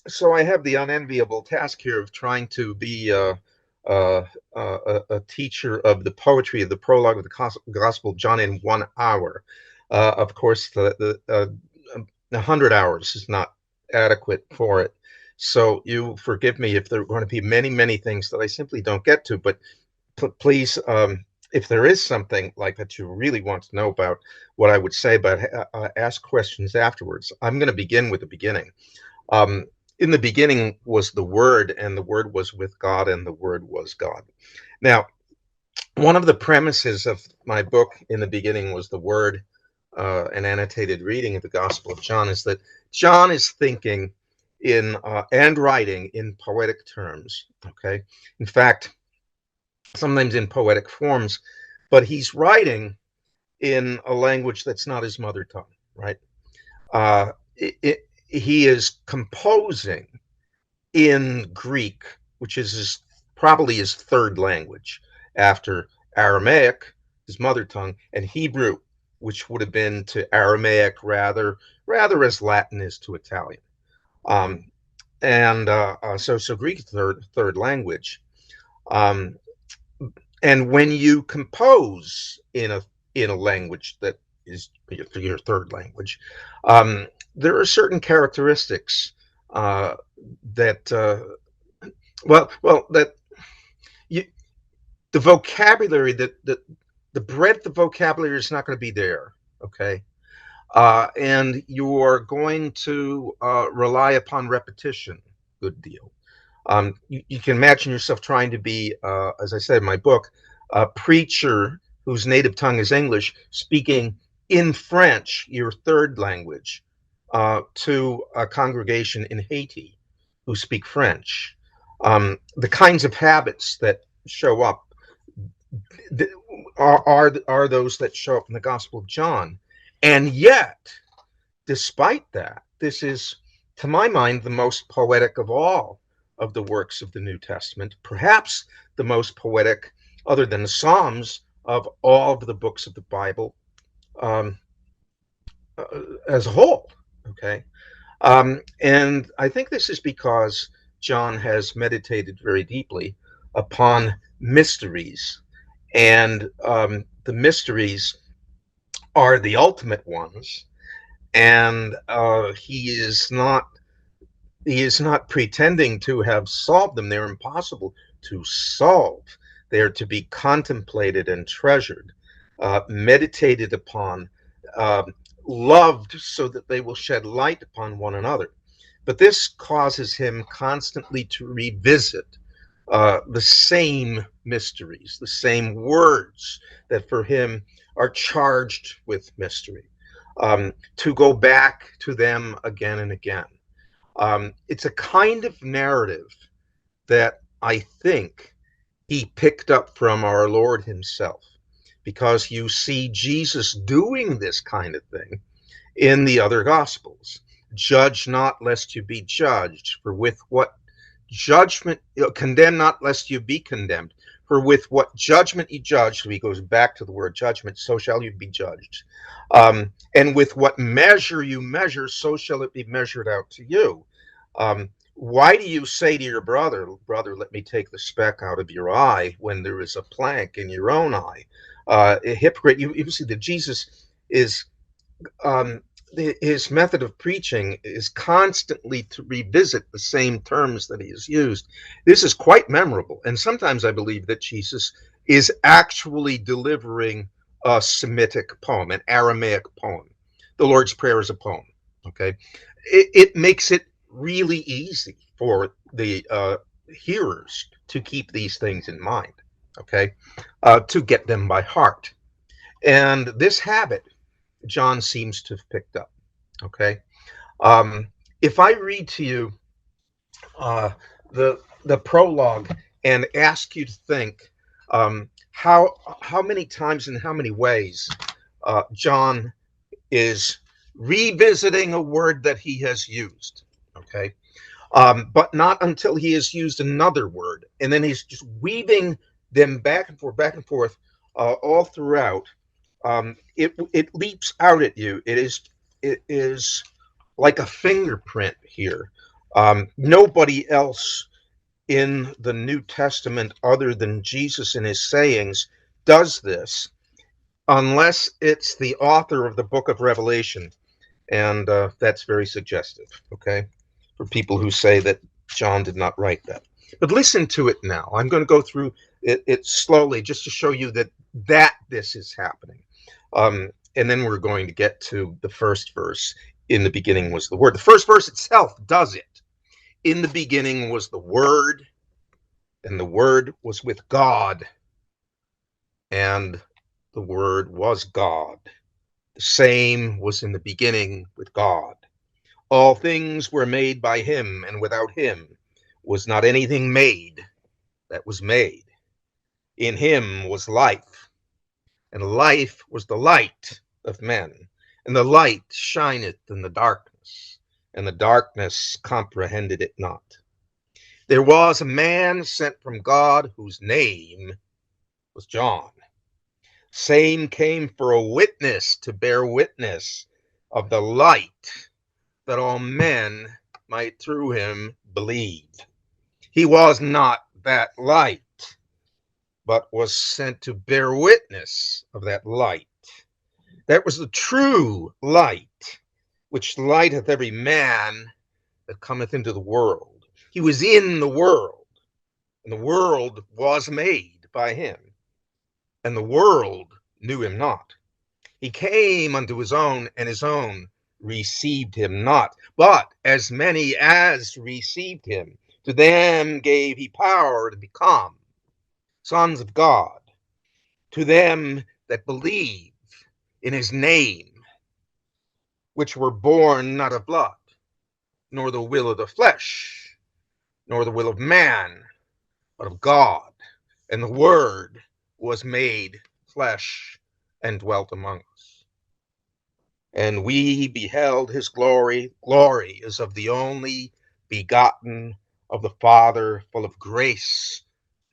So I have the unenviable task here of trying to be a teacher of the poetry of the prologue of the Gospel of John in 1 hour. Of course, the 100 hours is not adequate for it. So you forgive me if there are going to be many, many things that I simply don't get to. But please, if there is something like that you really want to know about what I would say, but ask questions afterwards. I'm going to begin with the beginning. In the beginning was the Word, and the Word was with God, and the Word was God. Now, one of the premises of my book, In the Beginning Was the Word, an annotated reading of the Gospel of John, is that John is thinking in and writing in poetic terms. Okay, in fact, sometimes in poetic forms, but he's writing in a language that's not his mother tongue, right? He is composing in Greek, which is probably his third language after Aramaic, his mother tongue, and Hebrew, which would have been to Aramaic rather as Latin is to Italian. So Greek is third language. And when you compose in a language that is your third language, there are certain characteristics that the vocabulary, the breadth of vocabulary is not going to be there. Okay, and you're going to rely upon repetition. Good deal. You can imagine yourself trying to be, as I said in my book, a preacher whose native tongue is English, speaking in French, your third language, to a congregation in Haiti who speak French. The kinds of habits that show up are those that show up in the Gospel of John. And yet, despite that, this is, to my mind, the most poetic of all of the works of the New Testament, perhaps the most poetic, other than the Psalms, of all of the books of the Bible as a whole. Okay, and I think this is because John has meditated very deeply upon mysteries, and the mysteries are the ultimate ones, and he is not pretending to have solved them. They're impossible to solve. They're to be contemplated and treasured, meditated upon, loved so that they will shed light upon one another. But this causes him constantly to revisit the same mysteries, the same words that for him are charged with mystery, to go back to them again and again. It's a kind of narrative that I think he picked up from our Lord himself, because you see Jesus doing this kind of thing in the other Gospels. Judge not lest you be judged, for with what judgment, condemn not lest you be condemned, for with what judgment you judge, so he goes back to the word judgment, so shall you be judged. And with what measure you measure, so shall it be measured out to you. Why do you say to your brother, let me take the speck out of your eye, when there is a plank in your own eye? A hypocrite. You see that Jesus is, his method of preaching is constantly to revisit the same terms that he has used. This is quite memorable, and sometimes I believe that Jesus is actually delivering a Semitic poem, an Aramaic poem. The Lord's Prayer is a poem. Okay, it makes it really easy for the hearers to keep these things in mind. Okay, to get them by heart, and this habit John seems to have picked up. Okay, if I read to you the prologue and ask you to think how many times and how many ways John is revisiting a word that he has used. Okay, but not until he has used another word. And then he's just weaving them back and forth, all throughout. It leaps out at you. It is like a fingerprint here. Nobody else in the New Testament, other than Jesus and his sayings, does this, unless it's the author of the book of Revelation. And that's very suggestive, okay, for people who say that John did not write that. But listen to it now. I'm going to go through it slowly just to show you that this is happening. And then we're going to get to the first verse. In the beginning was the Word. The first verse itself does it. In the beginning was the Word, and the Word was with God, and the Word was God. The same was in the beginning with God. All things were made by him, and without him was not anything made that was made. In him was life, and life was the light of men. And the light shineth in the darkness, and the darkness comprehended it not. There was a man sent from God whose name was John. Same came for a witness, to bear witness of the light, that all men might through him believe. He was not that light, but was sent to bear witness of that light. That was the true light, which lighteth every man that cometh into the world. He was in the world, and the world was made by him, and the world knew him not. He came unto his own, and his own received him not. But as many as received him, to them gave he power to become sons of God, to them that believe in his name, which were born not of blood, nor the will of the flesh, nor the will of man, but of God. And the Word was made flesh and dwelt among us. And we beheld his glory. Glory is of the only begotten of the Father, full of grace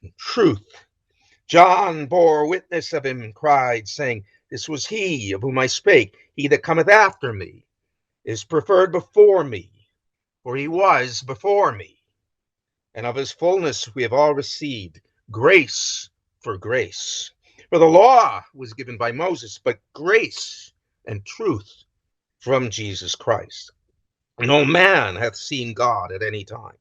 and truth. John bore witness of him and cried, saying, This was he of whom I spake. He that cometh after me is preferred before me, for he was before me. And of his fullness we have all received grace for grace. For the law was given by Moses, but grace and truth from Jesus Christ. No man hath seen God at any time.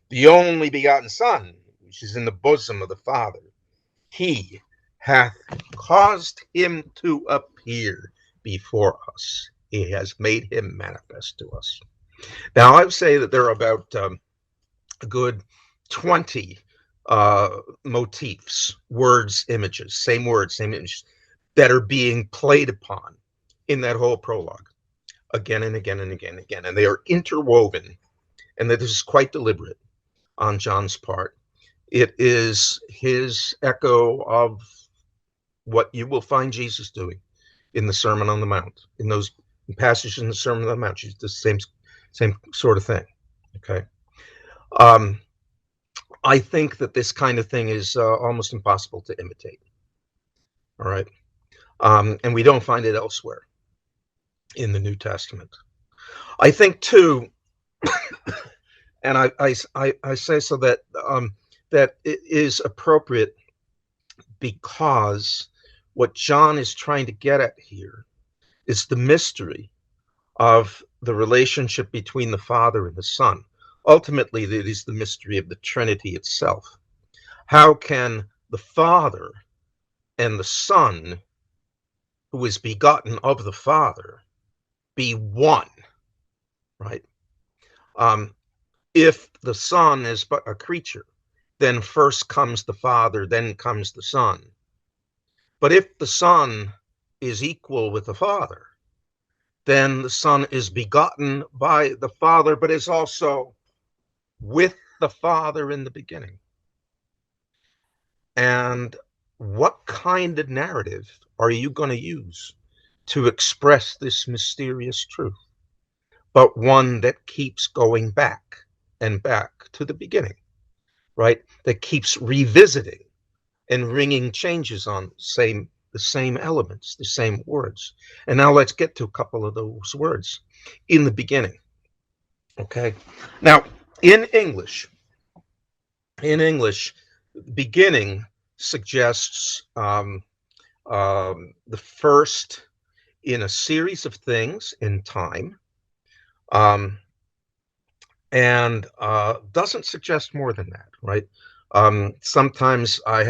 The only begotten Son, which is in the bosom of the Father, he hath caused him to appear before us. He has made him manifest to us. Now, I would say that there are about a good 20 motifs, words, images, same words, same images, that are being played upon in that whole prologue again and again and again and again. And they are interwoven, and that this is quite deliberate on John's part. It is his echo of what you will find Jesus doing in the Sermon on the Mount, in those passages in the Sermon on the Mount. It's the same sort of thing. Okay. I think that this kind of thing is almost impossible to imitate. All right. And we don't find it elsewhere in the New Testament. I think too, and I say so that that it is appropriate, because what John is trying to get at here is the mystery of the relationship between the Father and the Son. Ultimately, it is the mystery of the Trinity itself. How can the Father and the Son, who is begotten of the Father, be one, right? If the Son is but a creature, then first comes the Father, then comes the Son. But if the Son is equal with the Father, then the Son is begotten by the Father, but is also with the Father in the beginning. And what kind of narrative are you going to use to express this mysterious truth, but one that keeps going back and back to the beginning, right? That keeps revisiting and ringing changes on the same elements, the same words. And now let's get to a couple of those words. In the beginning. Okay. Now, in English, beginning suggests the first in a series of things in time, and doesn't suggest more than that, right? Sometimes I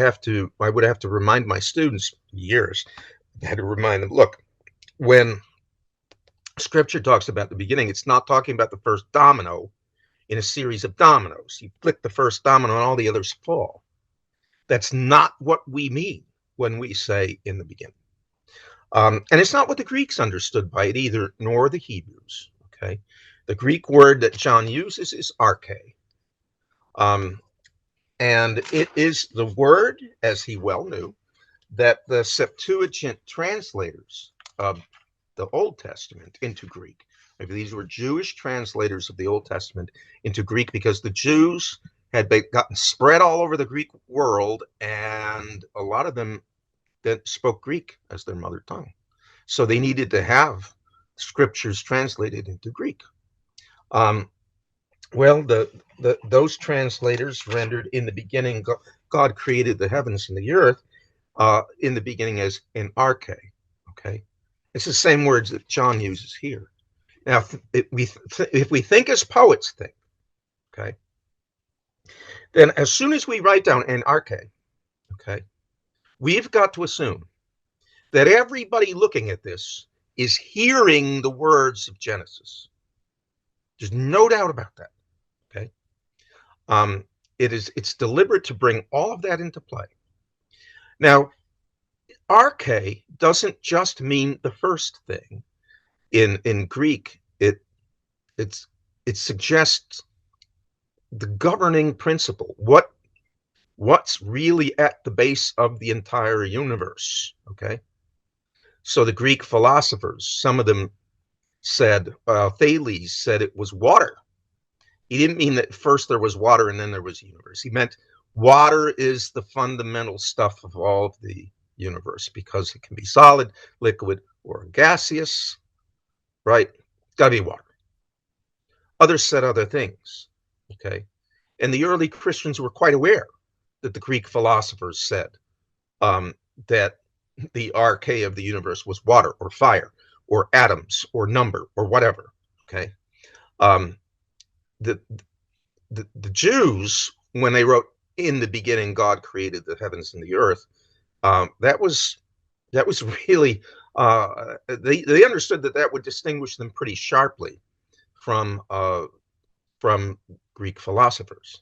would have to remind my students, years, I had to remind them, look, when Scripture talks about the beginning, it's not talking about the first domino in a series of dominoes. You click the first domino and all the others fall. That's not what we mean when we say in the beginning. And it's not what the Greeks understood by it either, nor the Hebrews. Okay, the Greek word that John uses is arche. And it is the word, as he well knew, that the Septuagint translators of the Old Testament into Greek, maybe these were Jewish translators of the Old Testament into Greek, because the Jews had gotten spread all over the Greek world, and a lot of them that spoke Greek as their mother tongue. So they needed to have scriptures translated into Greek. Well, those translators rendered in the beginning, God created the heavens and the earth, in the beginning as in arche. Okay, it's the same words that John uses here. Now, if we think as poets think, okay, then as soon as we write down in arche, okay, we've got to assume that everybody looking at this is hearing the words of Genesis. There's no doubt about that. Okay. It's deliberate to bring all of that into play. Now, arche doesn't just mean the first thing. In Greek, it suggests the governing principle. What's really at the base of the entire universe. Okay. So the Greek philosophers, some of them said, Thales said it was water. He didn't mean that first there was water and then there was universe. He meant water is the fundamental stuff of all of the universe, because it can be solid, liquid, or gaseous, right? It's got to be water. Others said other things, okay? And the early Christians were quite aware that the Greek philosophers said that the arche of the universe was water or fire or atoms or number or whatever, okay? The Jews, when they wrote in the beginning God created the heavens and the earth, that was really they understood that would distinguish them pretty sharply from Greek philosophers.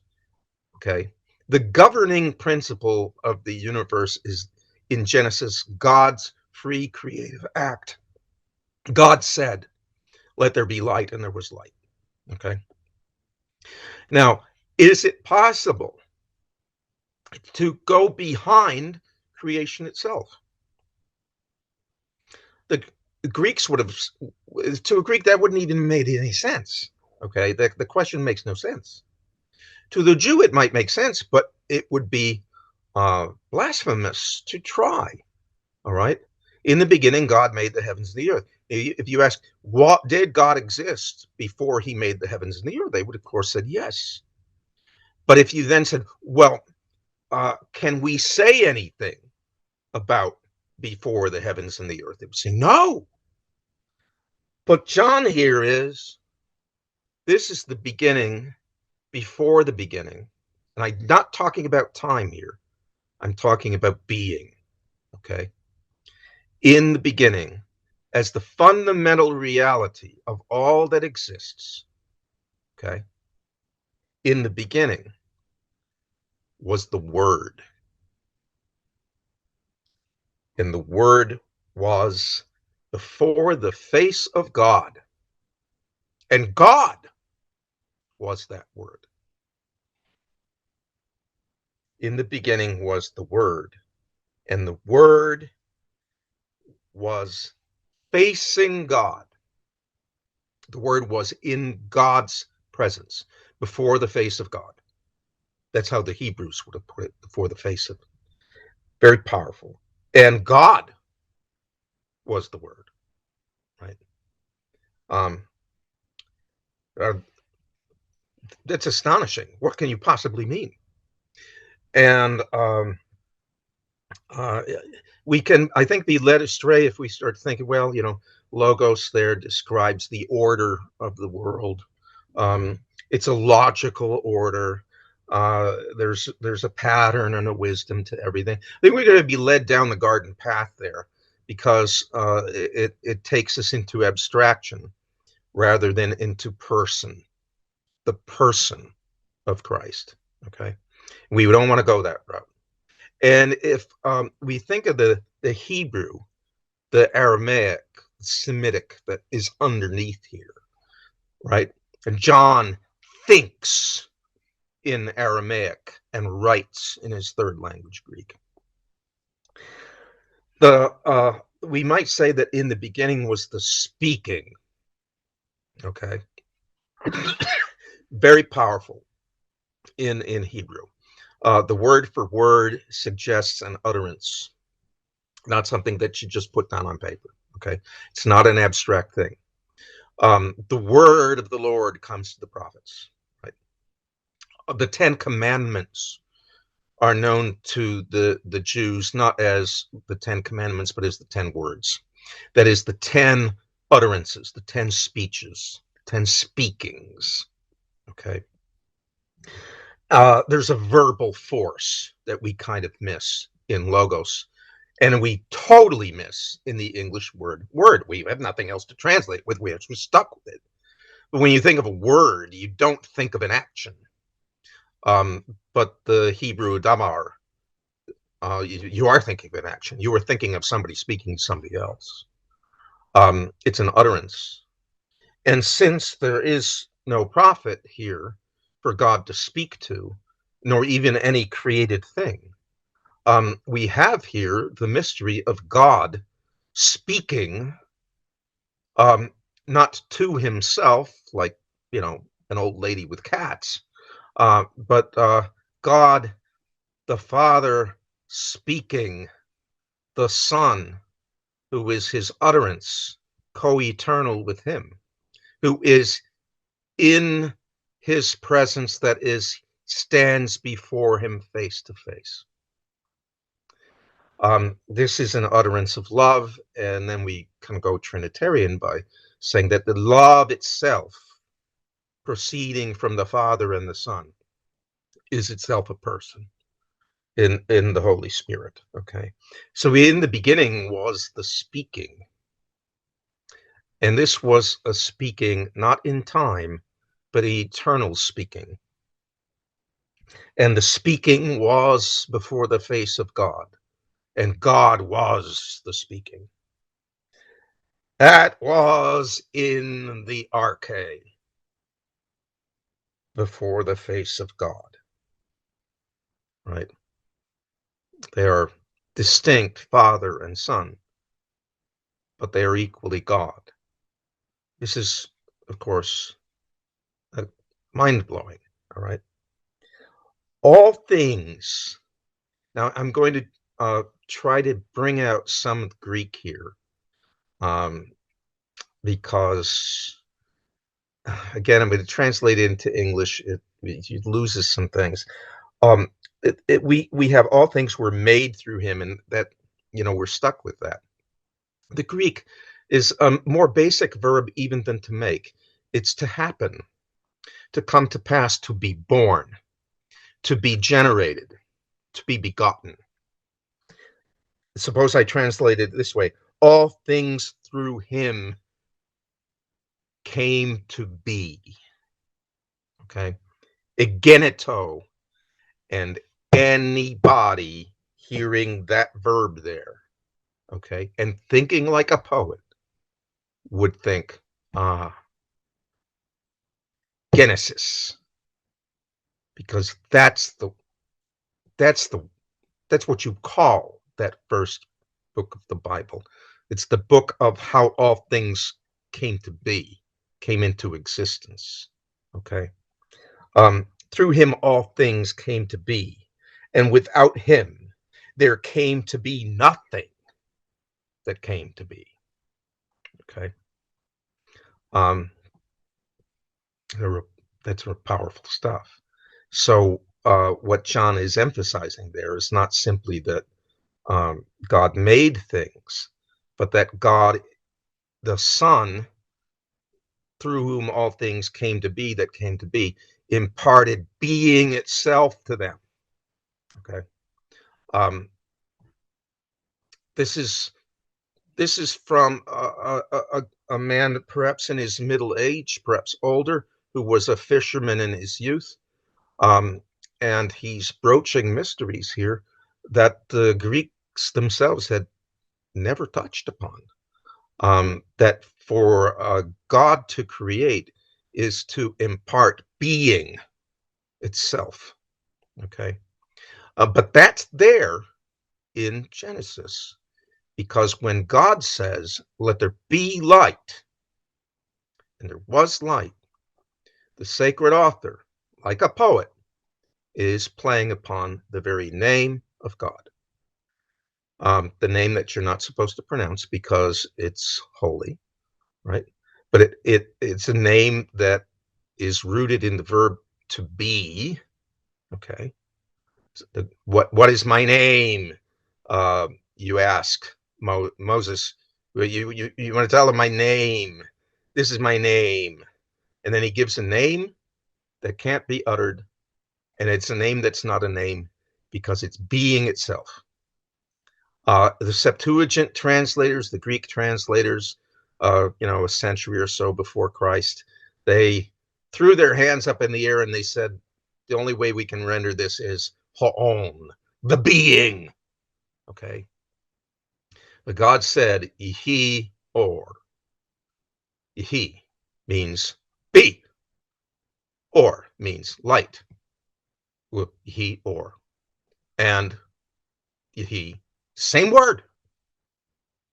Okay, the governing principle of the universe is in Genesis God's free creative act. God said, "Let there be light," and there was light. Okay. Now, is it possible to go behind creation itself? The Greeks would have, to a Greek, that wouldn't even made any sense. Okay, the question makes no sense. To the Jew, it might make sense, but it would be blasphemous to try. All right. In the beginning, God made the heavens and the earth. If you ask, what did God exist before he made the heavens and the earth? They would, of course, said yes. But if you then said, well, can we say anything about before the heavens and the earth? They would say, no. But John here this is the beginning before the beginning. And I'm not talking about time here. I'm talking about being, okay? In the beginning, as the fundamental reality of all that exists, okay? In the beginning was the Word. And the Word was before the face of God. And God was that Word. In the beginning was the Word. And the Word was facing God. The Word was in God's presence. before the face of God. That's how the Hebrews would have put it, before the face of. Very powerful. And God was the Word, right? Um, uh, that's astonishing. What can you possibly mean? And uh, we can, I think, be led astray if we start thinking, well, logos there describes the order of the world. It's a logical order. There's a pattern and a wisdom to everything. I think we're going to be led down the garden path there, because it takes us into abstraction rather than into the person of Christ. Okay, we don't want to go that route. And if we think of the Hebrew, the Aramaic, Semitic that is underneath here, right? And John thinks in Aramaic and writes in his third language, Greek. We might say that in the beginning was the speaking. Okay, very powerful in Hebrew. The word for word suggests an utterance, not something that you just put down on paper. Okay, it's not an abstract thing. The word of the Lord comes to the prophets. Right? The Ten Commandments are known to the Jews not as the Ten Commandments, but as the 10 words. That is the 10 utterances, the 10 speeches, 10 speakings. Okay. There's a verbal force that we kind of miss in logos, and we totally miss in the English word. We have nothing else to translate with. We're stuck with it. But when you think of a word, you don't think of an action. But the Hebrew damar, you are thinking of an action. You are thinking of somebody speaking to somebody else. It's an utterance. And since there is no prophet here for God to speak to, nor even any created thing, we have here the mystery of God speaking, not to himself, like, an old lady with cats, but God the Father speaking, the Son, who is his utterance, co-eternal with him, who is in his presence, that is, stands before him face to face. This is an utterance of love, and then we can go Trinitarian by saying that the love itself, proceeding from the Father and the Son, is itself a person in the Holy Spirit. Okay, so in the beginning was the speaking, and this was a speaking not in time, but eternal speaking. And the speaking was before the face of God, and God was the speaking. That was in the arche, before the face of God. Right? They are distinct, Father and Son, but they are equally God. This is, of course, mind-blowing. All right. All things. Now, I'm going to try to bring out some Greek here, because, again, I'm going to translate it into English. It loses some things. We have all things were made through him, and that, we're stuck with that. The Greek is a more basic verb even than to make. It's to happen, to come to pass, to be born, to be generated, to be begotten. Suppose I translate it this way: all things through him came to be. Okay, egeneto, and anybody hearing that verb there, okay, and thinking like a poet would think, Genesis, because that's what you call that first book of the Bible. It's the book of how all things came to be, came into existence. Okay. Through him all things came to be, and without him there came to be nothing that came to be. Okay. That's powerful stuff. So what John is emphasizing there is not simply that God made things, but that God, the Son, through whom all things came to be that came to be, imparted being itself to them. Okay. This is from a man perhaps in his middle age, perhaps older, who was a fisherman in his youth. And he's broaching mysteries here that the Greeks themselves had never touched upon. That for God to create is to impart being itself. Okay. But that's there in Genesis, because when God says, "Let there be light," and there was light, the sacred author, like a poet, is playing upon the very name of God. The name that you're not supposed to pronounce because it's holy, right? But it's a name that is rooted in the verb to be. Okay. What is my name? You ask Moses. You want to tell him my name? This is my name, and then he gives a name that can't be uttered, and it's a name that's not a name because it's being itself. The Septuagint translators, the Greek translators, a century or so before Christ, they threw their hands up in the air and they said, the only way we can render this is ho'on, the being. Okay. But God said, "Yehi or." Yehi means be, or means light. Yehi or. And Yehi, same word,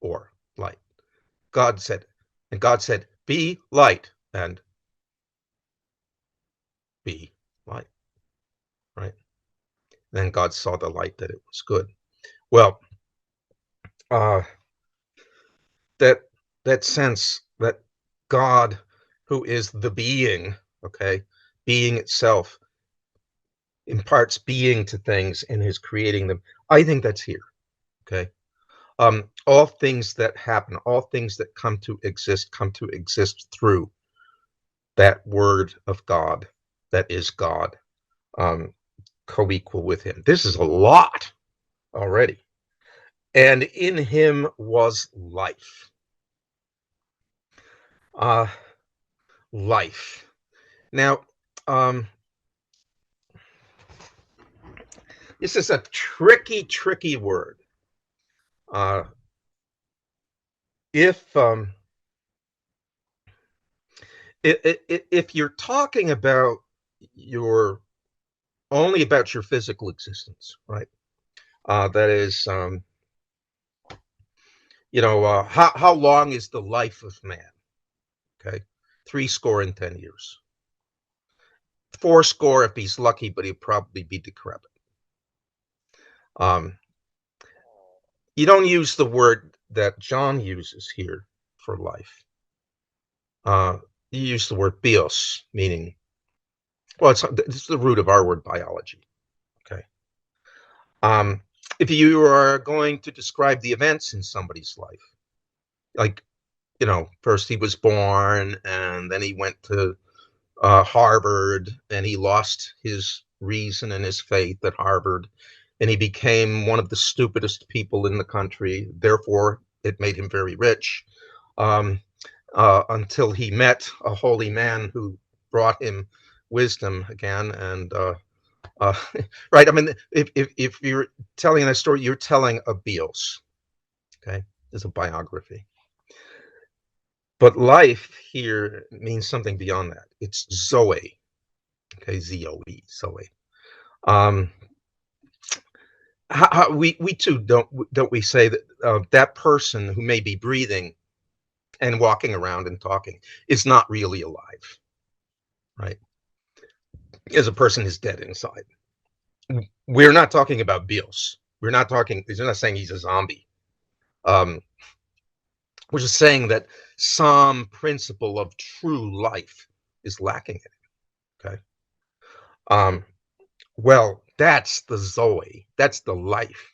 or light. God said, be light, and be light, right? Then God saw the light that it was good. Well, that sense that God, who is the being, okay, being itself, imparts being to things in his creating them. I think that's here, okay? All things that happen, all things that come to exist through that word of God that is God, co-equal with him. This is a lot already. And in him was life. Life. Now, this is a tricky word. If you're talking about only about your physical existence, right? That is, how long is the life of man? Okay, 70 years. 80 if he's lucky, but he'd probably be decrepit. You don't use the word that John uses here for life. You use the word bios, meaning, well, it's the root of our word biology. Okay. If you are going to describe the events in somebody's life, like, first he was born and then he went to Harvard and he lost his reason and his faith at Harvard and he became one of the stupidest people in the country. Therefore, it made him very rich until he met a holy man who brought him wisdom again. And right, I mean, if you're telling that story, you're telling a bios. Okay, it's a biography. But life here means something beyond that. It's Zoe. Okay, Z-O-E, Zoe. We too don't we say that that person who may be breathing and walking around and talking is not really alive, right? is a person is dead inside. We're not talking about Bios. We're not saying he's a zombie. We're just saying that some principle of true life is lacking in it. Okay. Well, that's the Zoe. That's the life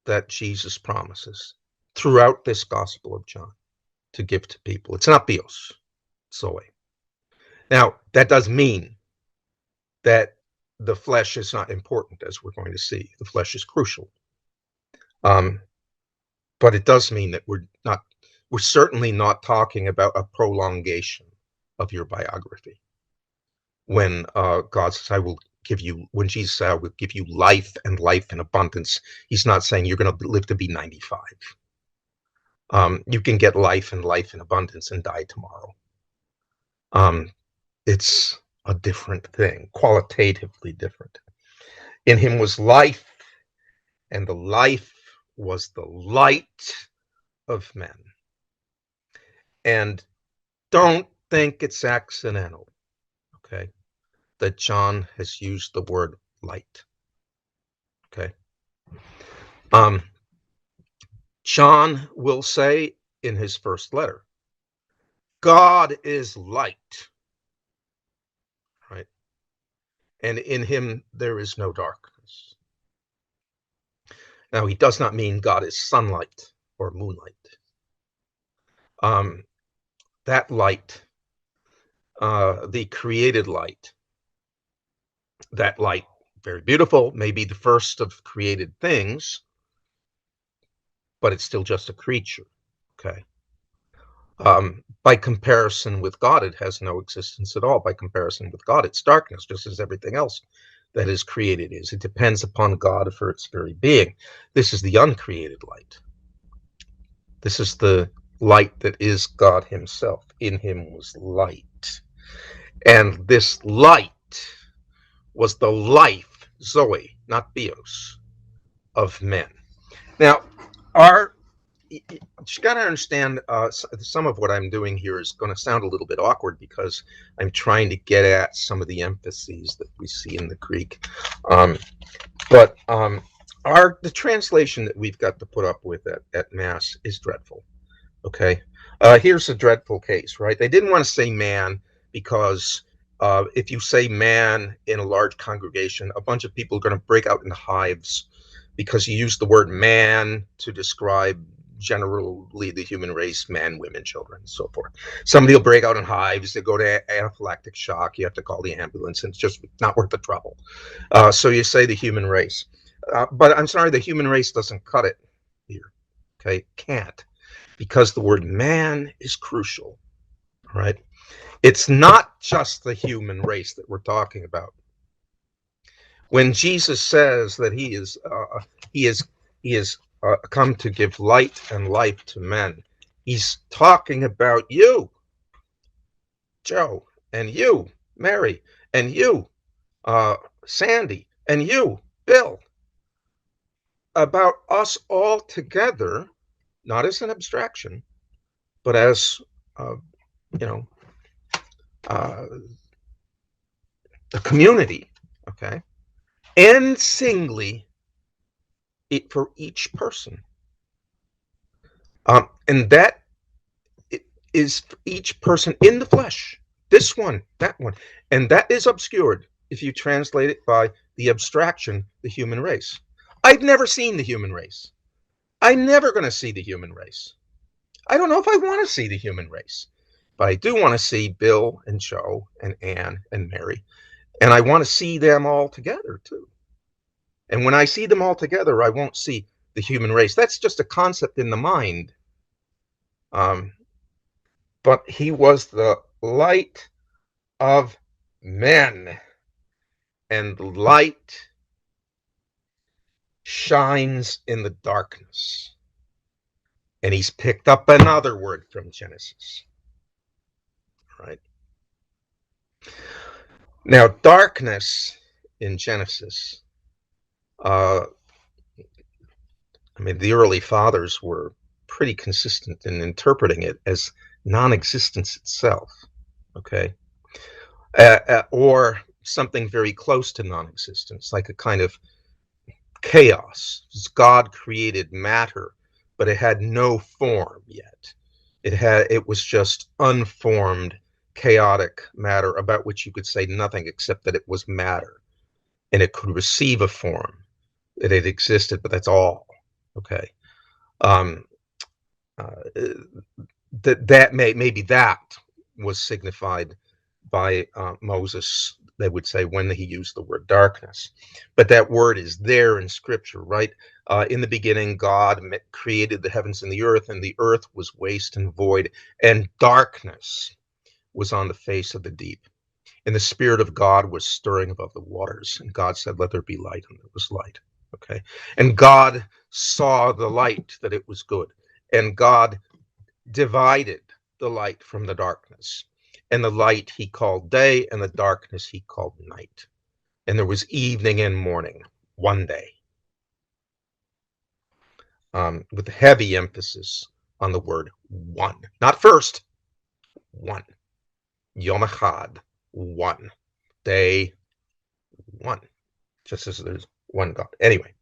that Jesus promises throughout this Gospel of John to give to people. It's not Bios, Zoe. Now, that does mean that the flesh is not important, as we're going to see. The flesh is crucial. But it does mean that we're certainly not talking about a prolongation of your biography. When God says, when Jesus said, I will give you life and life in abundance, he's not saying you're going to live to be 95. You can get life and life in abundance and die tomorrow. It's a different thing, qualitatively different. In him was life, and the life was the light of men. And don't think it's accidental, okay, that John has used the word light. Okay. John will say in his first letter, God is light, right? And in him there is no darkness. Now, he does not mean God is sunlight or moonlight. That light, the created light, that light, very beautiful, may be the first of created things, but it's still just a creature, okay? By comparison with God, it has no existence at all. By comparison with God, it's darkness, just as everything else that is created is. It depends upon God for its very being. This is the uncreated light. This is the light that is God himself. In him was light. And this light was the life, Zoe, not Bios, of men. Now, you got to understand, some of what I'm doing here is going to sound a little bit awkward because I'm trying to get at some of the emphases that we see in the Greek. But the translation that we've got to put up with at Mass is dreadful. Okay, here's a dreadful case, right? They didn't want to say man because if you say man in a large congregation, a bunch of people are going to break out into hives because you use the word man to describe generally the human race, men, women, children, and so forth. Somebody will break out in hives, they go to anaphylactic shock, you have to call the ambulance, and it's just not worth the trouble. So you say the human race. But I'm sorry, the human race doesn't cut it here, okay? Can't, because the word man is crucial, right? It's not just the human race that we're talking about. When Jesus says that he is come to give light and life to men, he's talking about you, Joe, and you, Mary, and you, Sandy, and you, Bill, about us all together, not as an abstraction, but as a community, okay, and singly for each person. And that is for each person in the flesh, this one, that one. And that is obscured if you translate it by the abstraction, the human race. I've never seen the human race. I'm never going to see the human race. I don't know if I want to see the human race, but I do want to see Bill and Joe and Anne and Mary. And I want to see them all together too. And when I see them all together, I won't see the human race. That's just a concept in the mind. But he was the light of men, and light shines in the darkness. And he's picked up another word from Genesis, right? Now, darkness in Genesis, the early fathers were pretty consistent in interpreting it as non-existence itself, okay? Or something very close to non-existence, like a kind of chaos. God created matter, but it had no form yet. It was just unformed, chaotic matter about which you could say nothing except that it was matter, and it could receive a form, that it existed, but that's all. Okay. Um, maybe that was signified by Moses, they would say, when he used the word darkness. But that word is there in Scripture, right? In the beginning, God created the heavens and the earth was waste and void, and darkness was on the face of the deep. And the Spirit of God was stirring above the waters. And God said, let there be light, and there was light. Okay. And God saw the light, that it was good. And God divided the light from the darkness. And the light he called day, and the darkness he called night. And there was evening and morning, one day. With heavy emphasis on the word one. Not first, one. Yom Echad, one. Day, one. Just as there's one God. Anyway,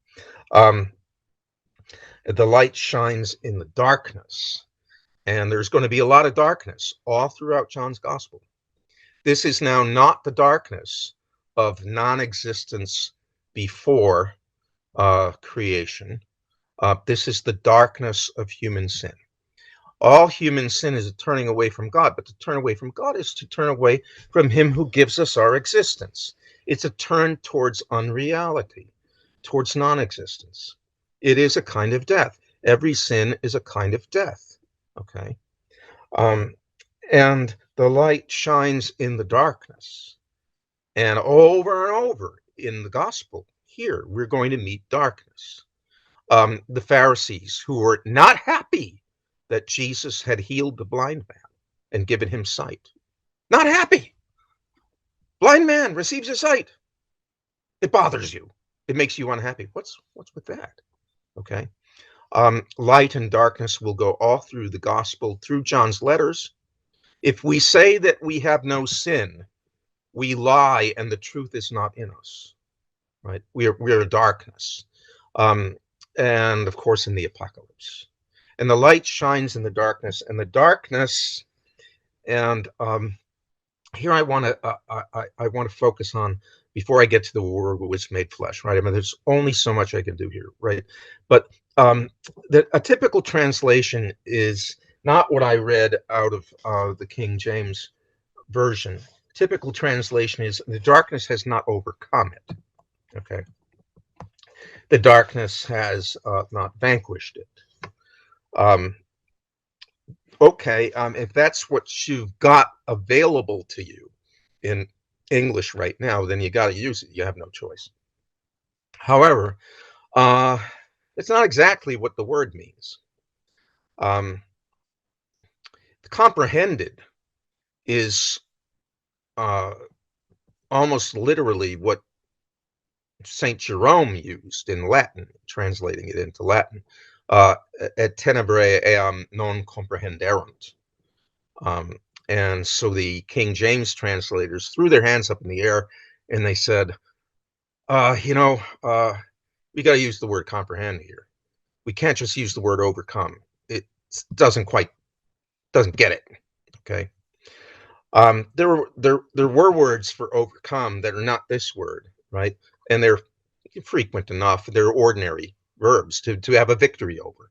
the light shines in the darkness. And there's going to be a lot of darkness all throughout John's Gospel. This is now not the darkness of non-existence before creation. This is the darkness of human sin. All human sin is a turning away from God, but to turn away from God is to turn away from him who gives us our existence. It's a turn towards unreality, towards non-existence. It is a kind of death. Every sin is a kind of death. Okay. And the light shines in the darkness. And over in the gospel, here, we're going to meet darkness. The Pharisees, who were not happy that Jesus had healed the blind man and given him sight. Not happy. Blind man receives his sight. It bothers you. It makes you unhappy. What's with that? Okay. Light and darkness will go all through the gospel, through John's letters. If we say that we have no sin, we lie and the truth is not in us, right? We're darkness. And of course in the apocalypse. And the light shines in the darkness, and the darkness, and here I want to focus on, before I get to the Word which was made flesh, right? I mean, there's only so much I can do here, right? But a typical translation is not what I read out of the King James Version. Typical translation is, the darkness has not overcome it. Okay. The darkness has not vanquished it. Okay, if that's what you've got available to you in English right now, then you got to use it. You have no choice. However, it's not exactly what the word means. Comprehended is almost literally what Saint Jerome used in Latin, translating it into Latin. Et tenebrae eam non comprehenderunt. And so the King James translators threw their hands up in the air and they said, we got to use the word comprehend here. We can't just use the word overcome. It doesn't get it. Okay. There were words for overcome that are not this word, right? And they're frequent enough. They're ordinary verbs to have a victory over.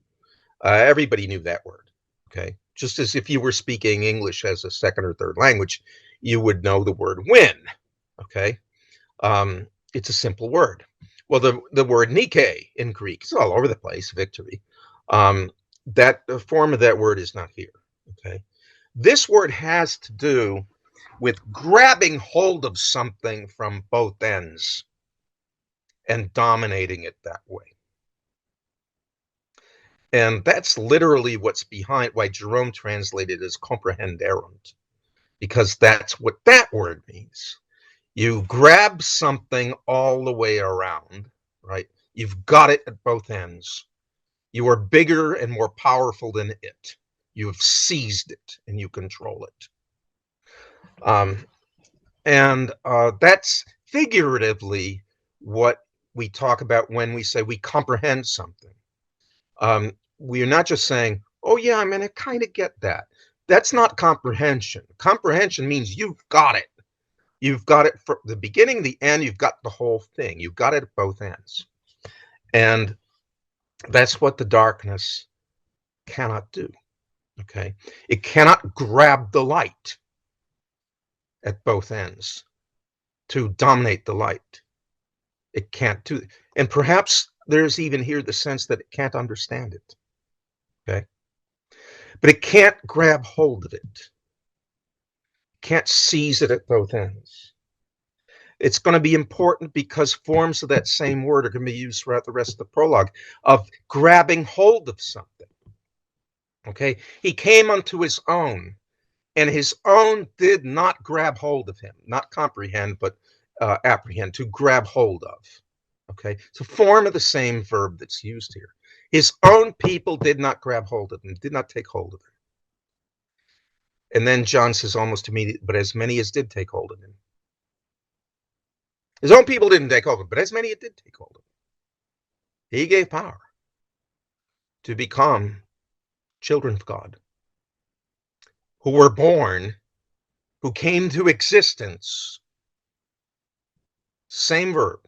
Everybody knew that word. Okay. Just as if you were speaking English as a second or third language, you would know the word win. Okay. It's a simple word. Well, the word Nike in Greek is all over the place, victory. That the form of that word is not here. Okay. This word has to do with grabbing hold of something from both ends and dominating it that way. And that's literally what's behind why Jerome translated as comprehenderunt, because that's what that word means. You grab something all the way around, right? You've got it at both ends. You are bigger and more powerful than it. You have seized it and you control it. And that's figuratively what we talk about when we say we comprehend something. We are not just saying, oh, yeah, I mean, I kind of get that. That's not comprehension. Comprehension means you've got it. You've got it from the beginning, the end, you've got the whole thing. You've got it at both ends. And that's what the darkness cannot do. Okay. It cannot grab the light at both ends to dominate the light. It can't do it. And perhaps there's even here the sense that it can't understand it. Okay. But it can't grab hold of it. Can't seize it at both ends. It's going to be important because forms of that same word are going to be used throughout the rest of the prologue of grabbing hold of something. Okay. He came unto his own, and his own did not grab hold of him, not comprehend, but apprehend, to grab hold of. Okay. It's a form of the same verb that's used here. His own people did not grab hold of him, did not take hold of him. And then John says almost immediately, but as many as did take hold of him. His own people didn't take hold of him, but as many as did take hold of him. He gave power to become children of God, who were born, who came to existence. Same verb,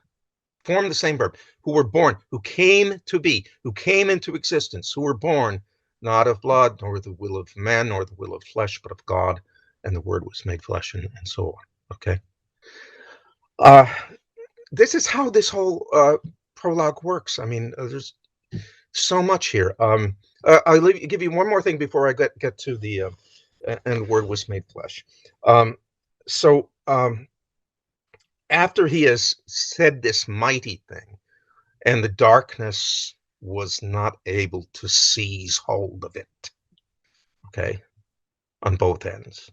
form the same verb, who were born, who came to be, who came into existence, who were born not of blood, nor the will of man, nor the will of flesh, but of God, and the word was made flesh, and so on. Okay. This is how this whole prologue works. I mean, there's so much here. I'll give you one more thing before I get to the and the word was made flesh. So after he has said this mighty thing, and the darkness was not able to seize hold of it, okay, on both ends,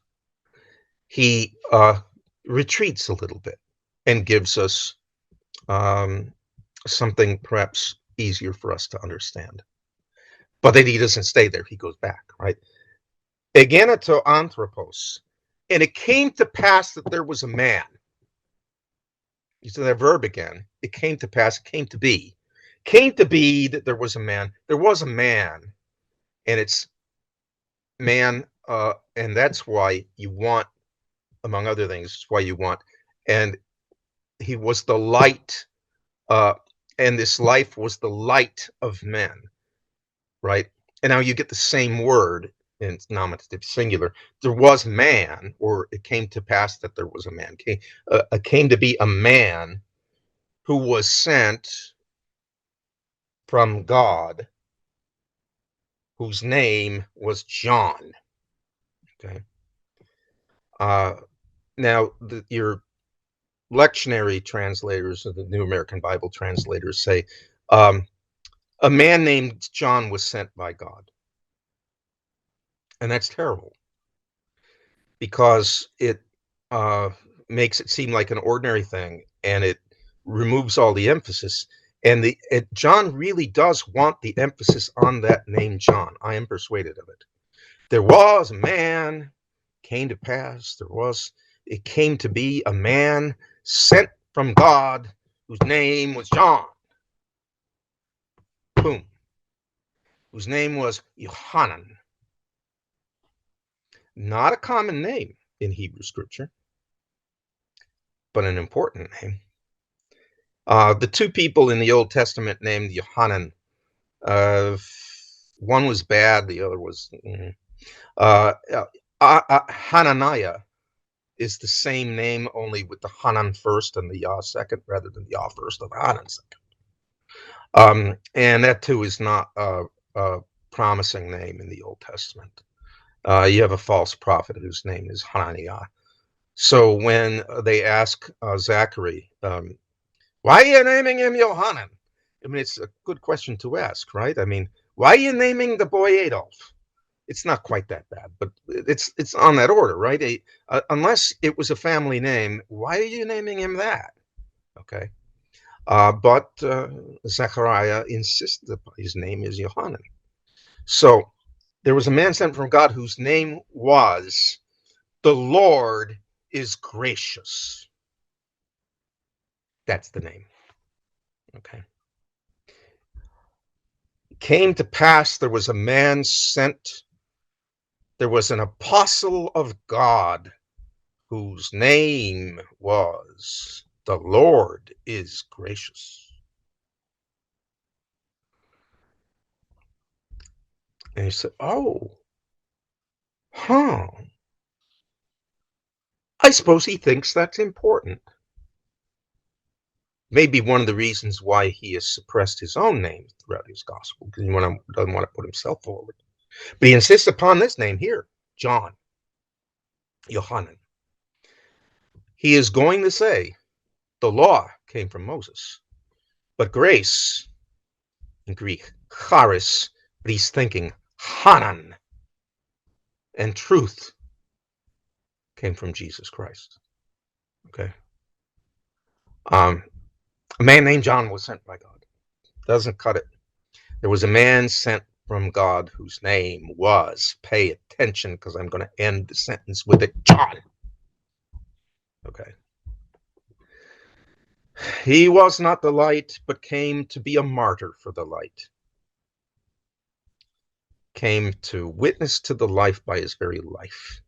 he retreats a little bit and gives us something perhaps easier for us to understand. But then he doesn't stay there. He goes back, right? Egeneto anthropos. And it came to pass that there was a man. You see that verb again. It came to pass, it came to be. Came to be that there was a man. There was a man. And it's man, and that's why you want, among other things, it's why you want. And he was the light, and this life was the light of men, right? And now you get the same word in nominative singular. There was man, or it came to pass that there was a man. Came to be a man who was sent from God, whose name was John. Okay. Now, your lectionary translators of the New American Bible translators say a man named John was sent by God. And that's terrible because it makes it seem like an ordinary thing, and it removes all the emphasis. And John really does want the emphasis on that name John. I am persuaded of it. There was a man, came to pass, it came to be a man sent from God whose name was John. Boom. Whose name was Yohanan. Not a common name in Hebrew scripture, but an important name. The two people in the Old Testament named Yohanan, one was bad, the other was Hananiah is the same name, only with the Hanan first and the Yah second, rather than the Yah first and the Hanan second. And that too is not a promising name in the Old Testament. You have a false prophet whose name is Hananiah. So when they ask Zachary, why are you naming him Yohanan? I mean, it's a good question to ask, right? I mean, why are you naming the boy Adolf? It's not quite that bad, but it's on that order, right? Unless it was a family name, why are you naming him that? Okay. But Zechariah insisted that his name is Yohanan. So there was a man sent from God whose name was the Lord is gracious. That's the name. Okay. Came to pass there was a man sent, there was an apostle of God whose name was the Lord is gracious. And he said, oh, huh. I suppose he thinks that's important. Maybe one of the reasons why he has suppressed his own name throughout his gospel, because he doesn't want to put himself forward. But he insists upon this name here, John, Yohanan. He is going to say the law came from Moses, but grace, in Greek, charis, but he's thinking Hanan, and truth came from Jesus Christ. Okay. A man named John was sent by God. Doesn't cut it. There was a man sent from God whose name was, pay attention because I'm going to end the sentence with it, John. Okay. He was not the light, but came to be a martyr for the light. Came to witness to the life by his very life.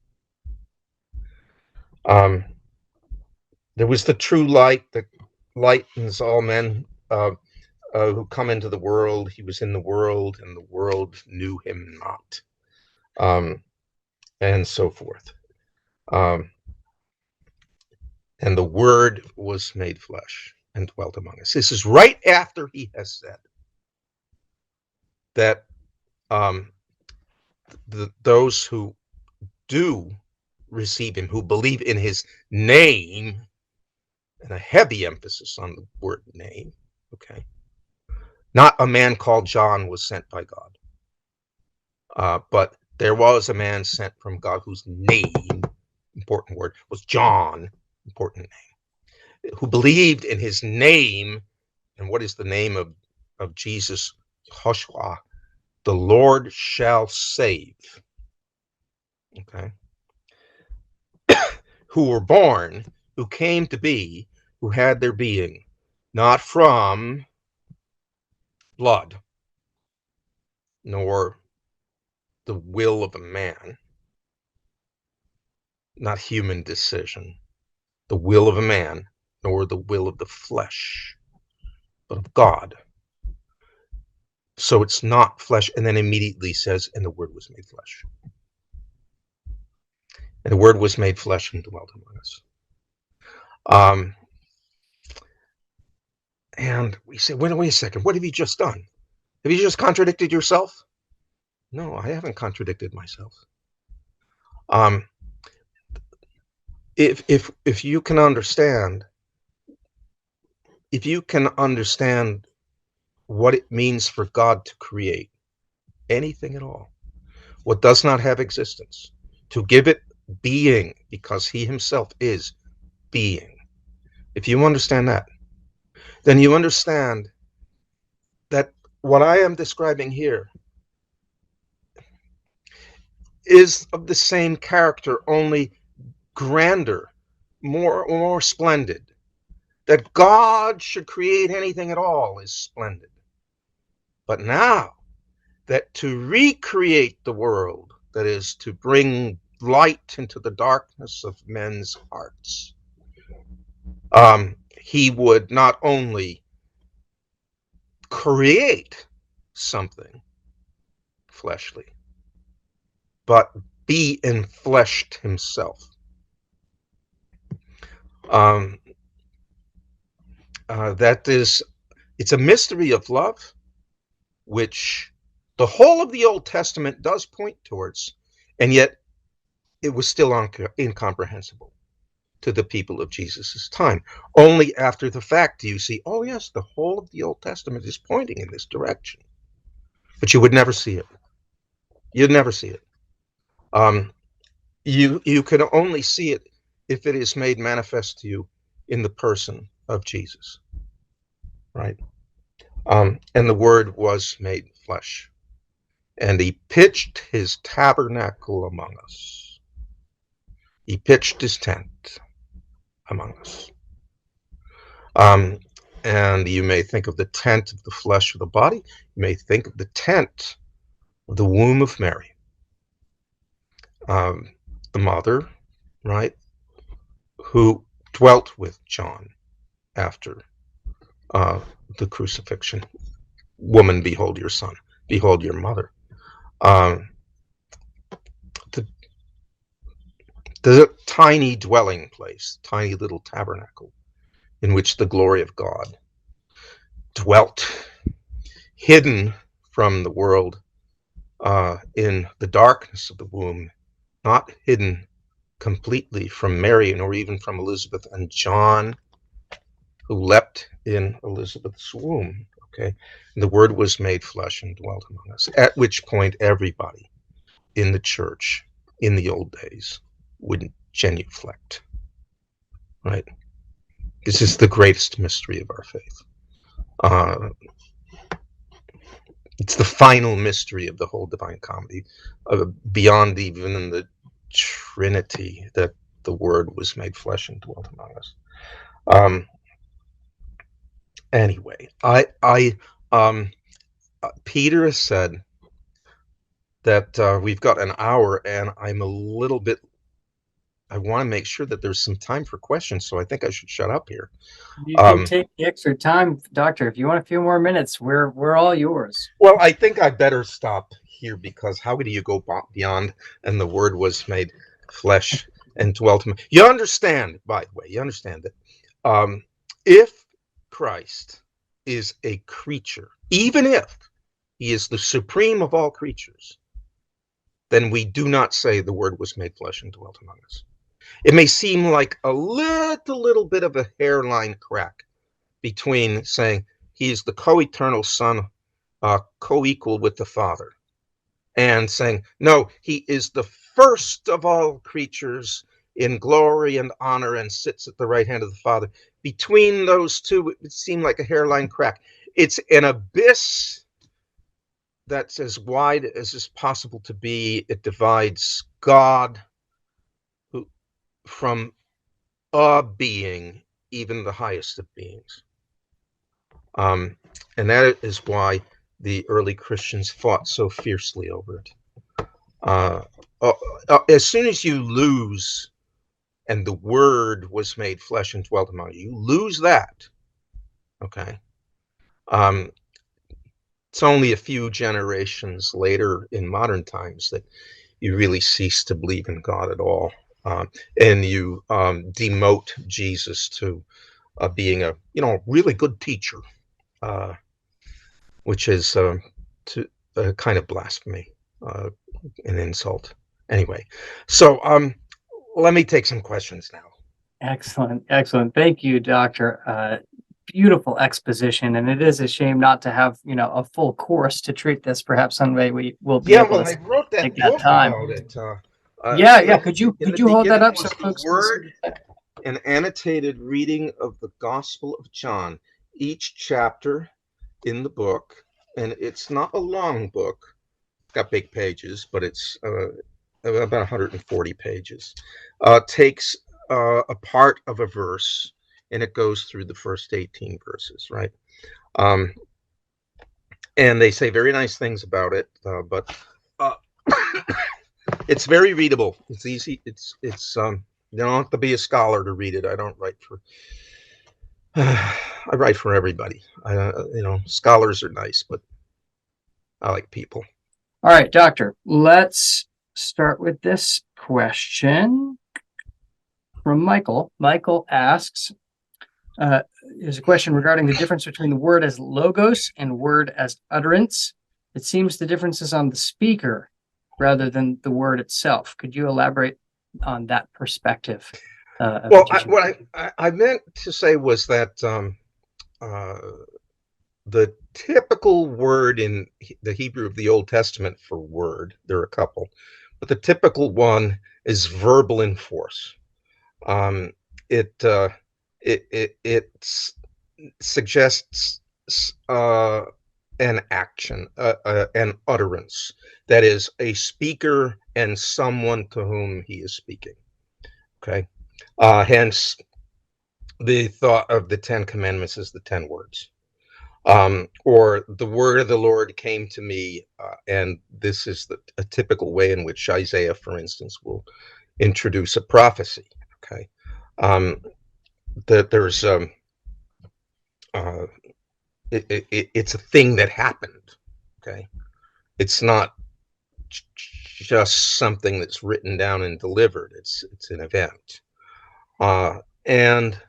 There was the true light that lightens all men who come into the world. He was in the world, and the world knew him not, and so forth. And the Word was made flesh and dwelt among us. This is right after he has said that those who do receive him, who believe in his name, and a heavy emphasis on the word name, okay, not a man called John was sent by God, but there was a man sent from God whose name, important word, was John, important name, who believed in his name. And what is the name of Jesus? Joshua, the Lord shall save. Okay. Who were born, who came to be, who had their being, not from blood, nor the will of a man, not human decision, the will of a man, nor the will of the flesh, but of God. So it's not flesh, and then immediately says, and the Word was made flesh. And the Word was made flesh and dwelt among us. And we say, wait a second, what have you just done? Have you just contradicted yourself? No, I haven't contradicted myself. If you can understand, what it means for God to create anything at all, what does not have existence, to give it being, because he himself is being. If you understand that, then you understand that what I am describing here is of the same character, only grander, more splendid. That God should create anything at all is splendid. But now that to recreate the world, that is to bring light into the darkness of men's hearts, he would not only create something fleshly, but be enfleshed himself. It's a mystery of love, which the whole of the Old Testament does point towards, and yet it was still incomprehensible to the people of Jesus' time. Only after the fact do you see, oh yes, the whole of the Old Testament is pointing in this direction. But you would never see it. You'd never see it. You can only see it if it is made manifest to you in the person of Jesus, right? And the Word was made flesh, and he pitched his tabernacle among us. He pitched his tent among us. And you may think of the tent of the flesh of the body. You may think of the tent of the womb of Mary, the mother, right, who dwelt with John after the crucifixion. Woman, behold your son, behold your mother. The, the tiny dwelling place, tiny little tabernacle in which the glory of God dwelt, hidden from the world in the darkness of the womb, not hidden completely from Mary nor even from Elizabeth and John, who leapt in Elizabeth's womb. Okay, and the Word was made flesh and dwelt among us. At which point, everybody in the church in the old days would genuflect. Right. This is the greatest mystery of our faith. It's the final mystery of the whole Divine Comedy, beyond even the Trinity, that the Word was made flesh and dwelt among us. Anyway, Peter has said that we've got an hour, and I'm a little bit. I want to make sure that there's some time for questions, so I think I should shut up here. You can take the extra time, Doctor. If you want a few more minutes, we're all yours. Well, I think I better stop here, because how do you go beyond and the Word was made flesh and dwelt? You understand, by the way, you understand that if Christ is a creature, even if he is the supreme of all creatures, then we do not say the Word was made flesh and dwelt among us. It may seem like a little bit of a hairline crack between saying he is the co-eternal Son, co-equal with the Father, and saying, no, he is the first of all creatures in glory and honor and sits at the right hand of the Father. Between those two, it would seem like a hairline crack. It's an abyss that's as wide as is possible to be. It divides God from a being, even the highest of beings. And that is why the early Christians fought so fiercely over it. As soon as you lose, and the Word was made flesh and dwelt among you, you lose that. Okay. It's only a few generations later in modern times that you really cease to believe in God at all. And you demote Jesus to being a really good teacher, which is to a kind of blasphemy, an insult. Anyway, so let me take some questions now. Excellent. Thank you, Doctor. Beautiful exposition, and it is a shame not to have a full course to treat this. Perhaps someday we will be able to I wrote that take book that time. about it. Yeah. Could you hold that up so folks can see? An annotated reading of the Gospel of John, each chapter in the book, and it's not a long book. It's got big pages, but it's about 140 pages. Takes a part of a verse, and it goes through the first 18 verses, right? And they say very nice things about it, but it's very readable. It's easy. It's you don't have to be a scholar to read it. I don't write for. I write for everybody. Scholars are nice, but I like people. All right, Doctor. Let's start with this question from Michael. Michael asks, there's a question regarding the difference between the word as logos and word as utterance. It seems the difference is on the speaker rather than the word itself. Could you elaborate on that perspective? Well, what I meant to say was that the typical word in the Hebrew of the Old Testament for word, there are a couple, but the typical one is verbal in force. It suggests an action, an utterance, that is a speaker and someone to whom he is speaking. Okay. Hence, the thought of the Ten Commandments is the 10 words. Or the word of the Lord came to me, and this is a typical way in which Isaiah, for instance, will introduce a prophecy. Okay. That there's it's a thing that happened. Okay. It's not just something that's written down and delivered. It's an event. And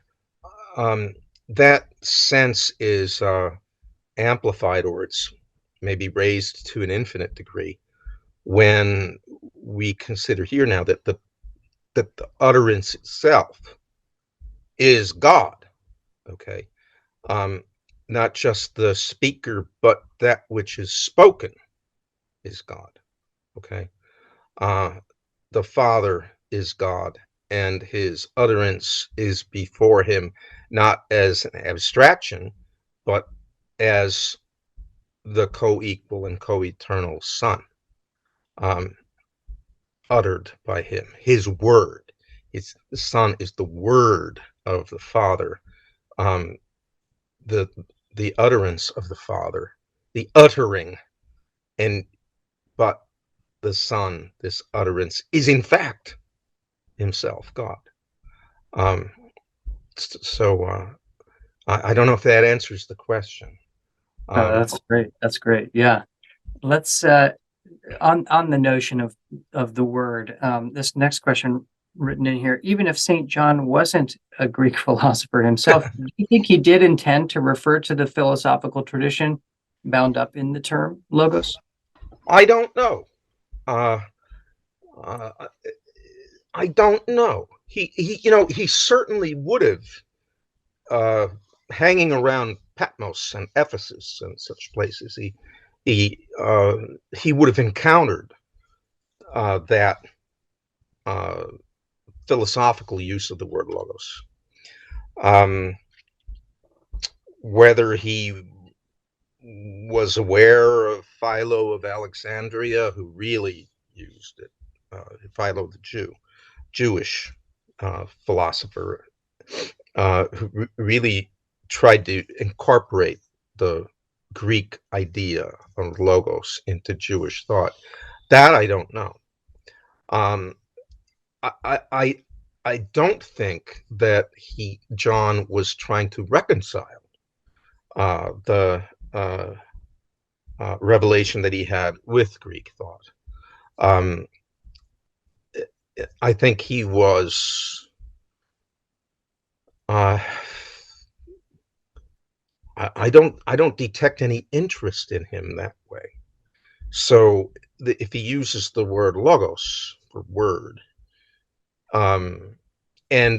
that sense is amplified, or it's maybe raised to an infinite degree, when we consider here now that the utterance itself is God. Okay. Not just the speaker, but that which is spoken is God. Okay. The Father is God, and his utterance is before him, not as an abstraction, but as the co-equal and co-eternal Son, uttered by him. His word. The Son is the word of the Father, the utterance of the Father, the uttering, but the Son, this utterance, is in fact himself God. So I don't know if that answers the question. That's great. That's great. Yeah. Let's on the notion of the word. This next question written in here: even if Saint John wasn't a Greek philosopher himself, do you think he did intend to refer to the philosophical tradition bound up in the term logos? I don't know. Uh, uh, I don't know. He certainly would have, hanging around Patmos and Ephesus and such places. He would have encountered that philosophical use of the word logos. Whether he was aware of Philo of Alexandria, who really used it, Philo the Jewish philosopher, who really tried to incorporate the Greek idea of logos into Jewish thought. That I don't know. I don't think that John was trying to reconcile the revelation that he had with Greek thought. I think he was. I don't detect any interest in him that way. So if he uses the word logos for word, and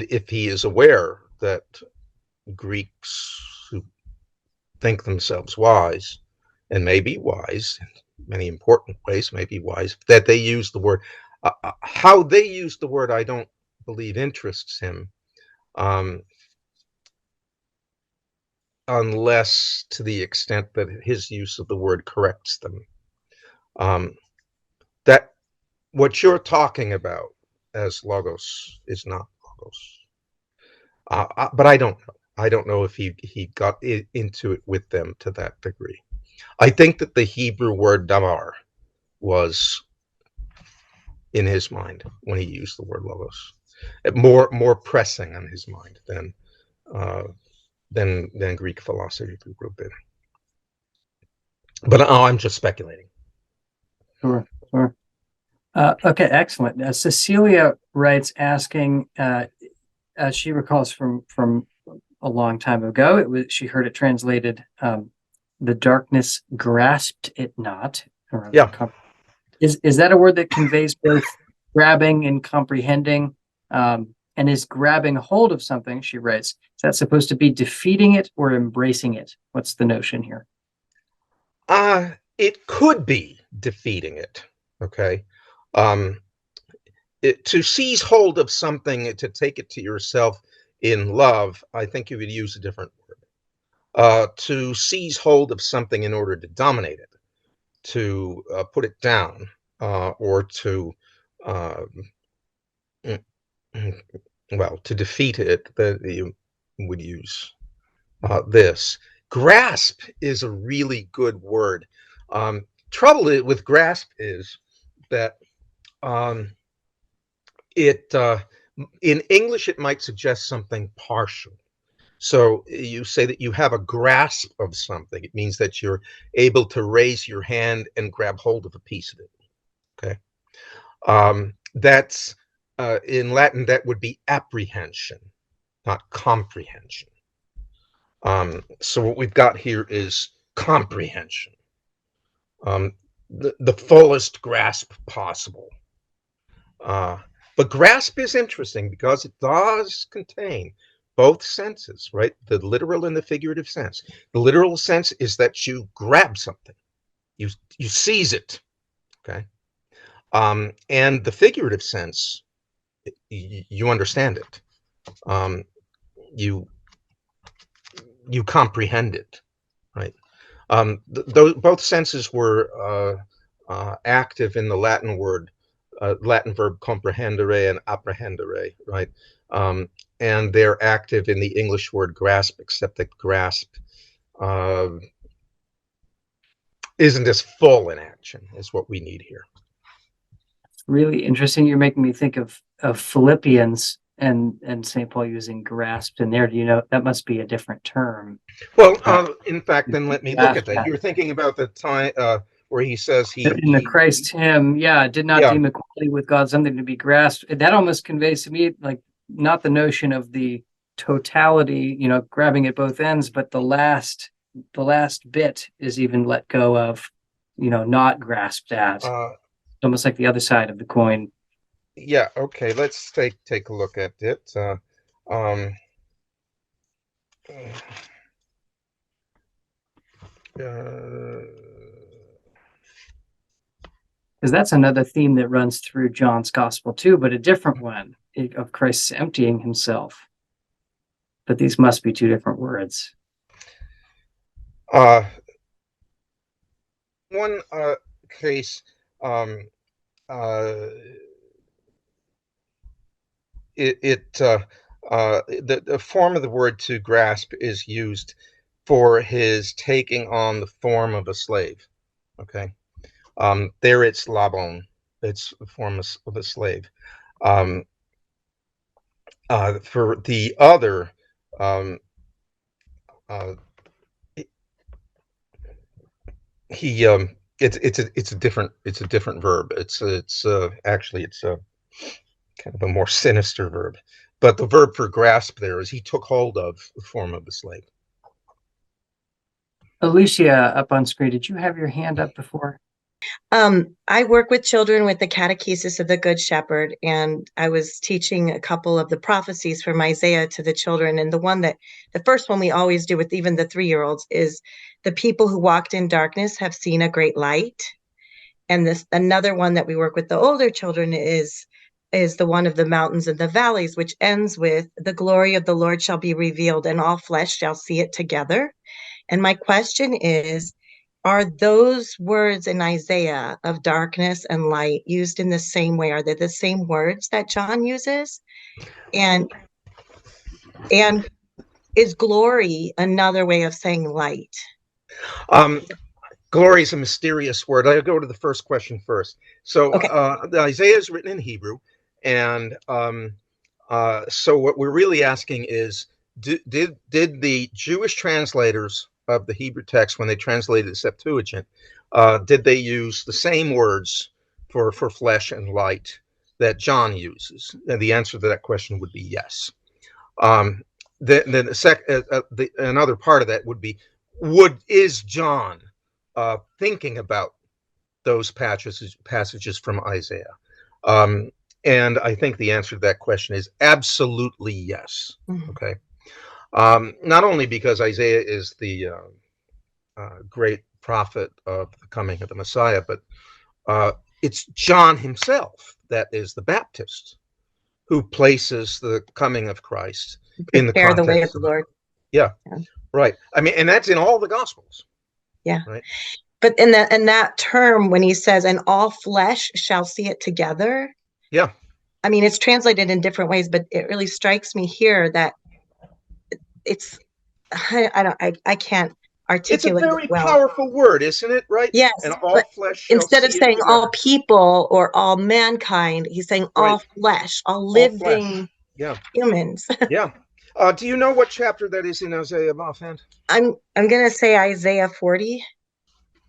if he is aware that Greeks who think themselves wise, and may be wise in many important ways, may be wise, that they use the word, how they use the word, I don't believe interests him, unless to the extent that his use of the word corrects them. That what you're talking about as logos is not logos. But I don't know. I don't know if he got into it with them to that degree. I think that the Hebrew word davar was in his mind when he used the word logos, more pressing on his mind than Greek philosophy would have been. But I'm just speculating. Sure. Okay, excellent. Cecilia writes, asking, as she recalls from a long time ago, she heard it translated, "The darkness grasped it not." Yeah. Is that a word that conveys both grabbing and comprehending? And is grabbing hold of something, she writes, is that supposed to be defeating it or embracing it? What's the notion here? It could be defeating it. Okay. To seize hold of something, to take it to yourself in love, I think you would use a different word. To seize hold of something in order to dominate it, to put it down, or to well, to defeat it, that you would use this. Grasp is a really good word. Trouble with grasp is that um, it in English it might suggest something partial. So you say that you have a grasp of something. It means that you're able to raise your hand and grab hold of a piece of it. Okay. That's in Latin, that would be apprehension, not comprehension. So what we've got here is comprehension, the fullest grasp possible. But grasp is interesting because it does contain both senses, right? The literal and the figurative sense. The literal sense is that you grab something, you seize it, okay? And the figurative sense, you understand it. You comprehend it, right? Both senses were active in the Latin word, Latin verb comprehendere and apprehendere, right? And they're active in the English word grasp, except that grasp isn't as full in action as what we need here. Really interesting. You're making me think of Philippians and St. Paul using grasped in there. Do you know that must be a different term? Well, in fact, then let me look at that. You're thinking about the time where he says in the Christ hymn, did not deem equality with God something to be grasped. That almost conveys to me like not the notion of the totality, grabbing at both ends, but the last bit is even let go of, not grasped at. Almost like the other side of the coin. Yeah. Okay. Let's take a look at it. Because that's another theme that runs through John's gospel too, but a different one of Christ's emptying himself. But these must be two different words. One case, the form of the word to grasp is used for his taking on the form of a slave. Okay. There it's labon. It's the form of a slave. For the other, it's a different verb. It's actually it's a kind of a more sinister verb. But the verb for grasp there is he took hold of the form of the slave. Alicia, up on screen, did you have your hand up before? I work with children with the catechesis of the Good Shepherd, and I was teaching a couple of the prophecies from Isaiah to the children. And the first one we always do with even the 3-year-olds is the people who walked in darkness have seen a great light. And another one that we work with the older children is the one of the mountains and the valleys, which ends with the glory of the Lord shall be revealed and all flesh shall see it together. And my question is, are those words in Isaiah of darkness and light used in the same way? Are they the same words that John uses? And is glory another way of saying light? Glory is a mysterious word. I'll go to the first question first. So Okay. The Isaiah is written in Hebrew, and so what we're really asking is, did the Jewish translators of the Hebrew text, when they translated the Septuagint, did they use the same words for flesh and light that John uses? And the answer to that question would be yes. Then another part of that would be, is John thinking about those passages from Isaiah? And I think the answer to that question is absolutely yes. Mm-hmm. Okay. Not only because Isaiah is the great prophet of the coming of the Messiah, but it's John himself that is the Baptist who places the coming of Christ in the context the way of the Lord. Yeah, right. I mean, and that's in all the Gospels. Yeah. Right. But in that term, when he says, and all flesh shall see it together. Yeah. I mean, it's translated in different ways, but it really strikes me here that it's, I can't It's a articulate it very well. powerful word, isn't it? Right? Yes, And all but flesh shall instead of see it saying all together. people or all mankind, he's saying Right. all flesh, all All flesh. living Yeah. humans. Yeah. Do you know what chapter that is in Isaiah offhand? I'm gonna say Isaiah 40,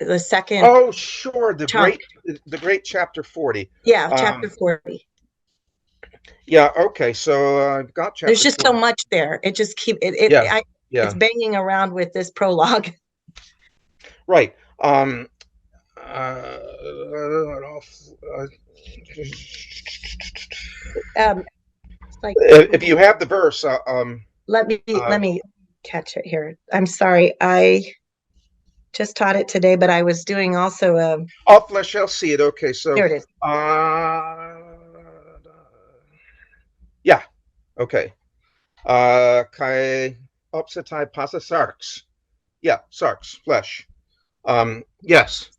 the second Oh, sure. chunk. The great chapter 40. Yeah, chapter 40. Yeah. Okay. So I've got There's chapter just so 40. much there. It just Yeah. it's Yeah. banging around with this prologue. Right. It's like, If you have the verse, let me catch it here. I'm sorry. I just taught it today, but I was doing also all flesh shall see it. Okay. So, here it is. Yeah. Okay. Kai opsatai pasa sarx. Yeah, sarx, flesh. Yes.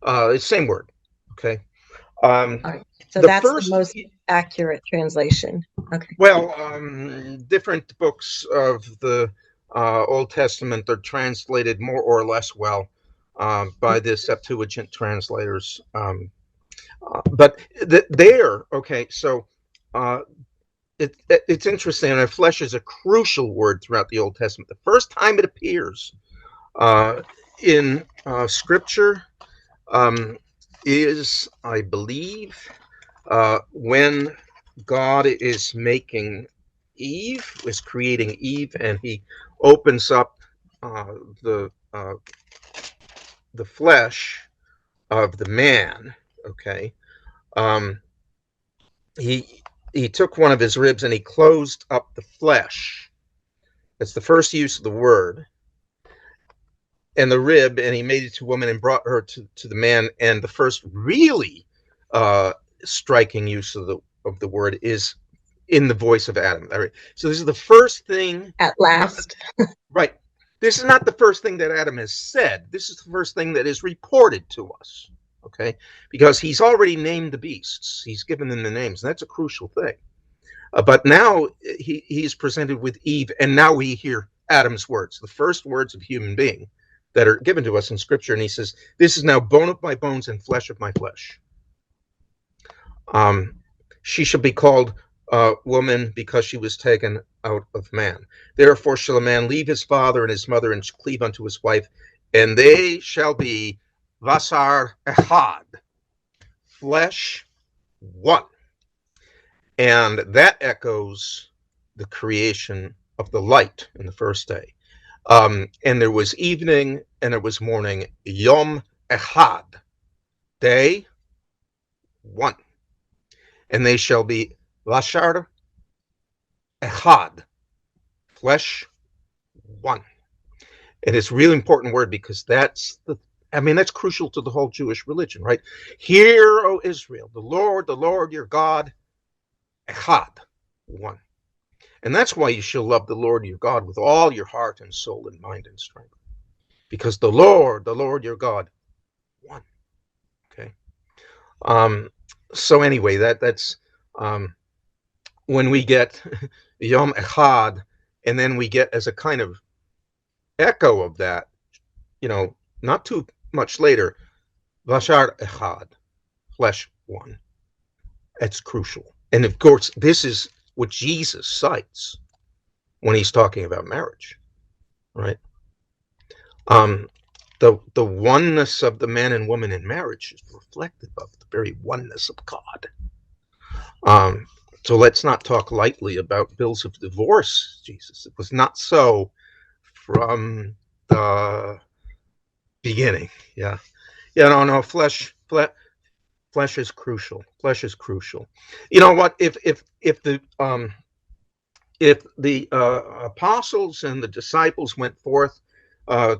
It's same word. Okay. All right. So The that's the first, most accurate translation. Okay. well, different books of the Old Testament are translated more or less well by the Septuagint translators. But there, okay, so it's interesting. And flesh is a crucial word throughout the Old Testament. The first time it appears in Scripture is, I believe, when God is making Eve, is creating Eve, and he opens up the flesh of the man. Okay, he took one of his ribs and he closed up the flesh. That's the first use of the word. And the rib, and he made it to a woman and brought her to the man. And the first really striking use of the word is in the voice of Adam. All right. So this is the first thing. At last. Right. This is not the first thing that Adam has said. This is the first thing that is reported to us. Okay. Because he's already named the beasts. He's given them the names. And that's a crucial thing. But now he's presented with Eve, and now we hear Adam's words, the first words of human being that are given to us in Scripture. And he says, this is now bone of my bones and flesh of my flesh. She shall be called woman because she was taken out of man. Therefore shall a man leave his father and his mother and cleave unto his wife, and they shall be vasar echad, flesh one. And that echoes the creation of the light in the first day. And there was evening and there was morning, Yom Echad, day one. And they shall be Lashar Echad, flesh one. And it's a really important word because that's crucial to the whole Jewish religion, right? Hear, O Israel, the Lord your God, Echad, one. And that's why you shall love the Lord your God with all your heart and soul and mind and strength. Because the Lord your God, one. Okay. So anyway, that's when we get Yom Echad, and then we get as a kind of echo of that, not too much later, Vashar Echad, flesh one. That's crucial. And of course, this is what Jesus cites when he's talking about marriage, right? The oneness of the man and woman in marriage is reflective of the very oneness of God. So let's not talk lightly about bills of divorce, Jesus. It was not so from the beginning. Yeah. No, flesh is crucial. Flesh is crucial. You know what? If the apostles and the disciples went forth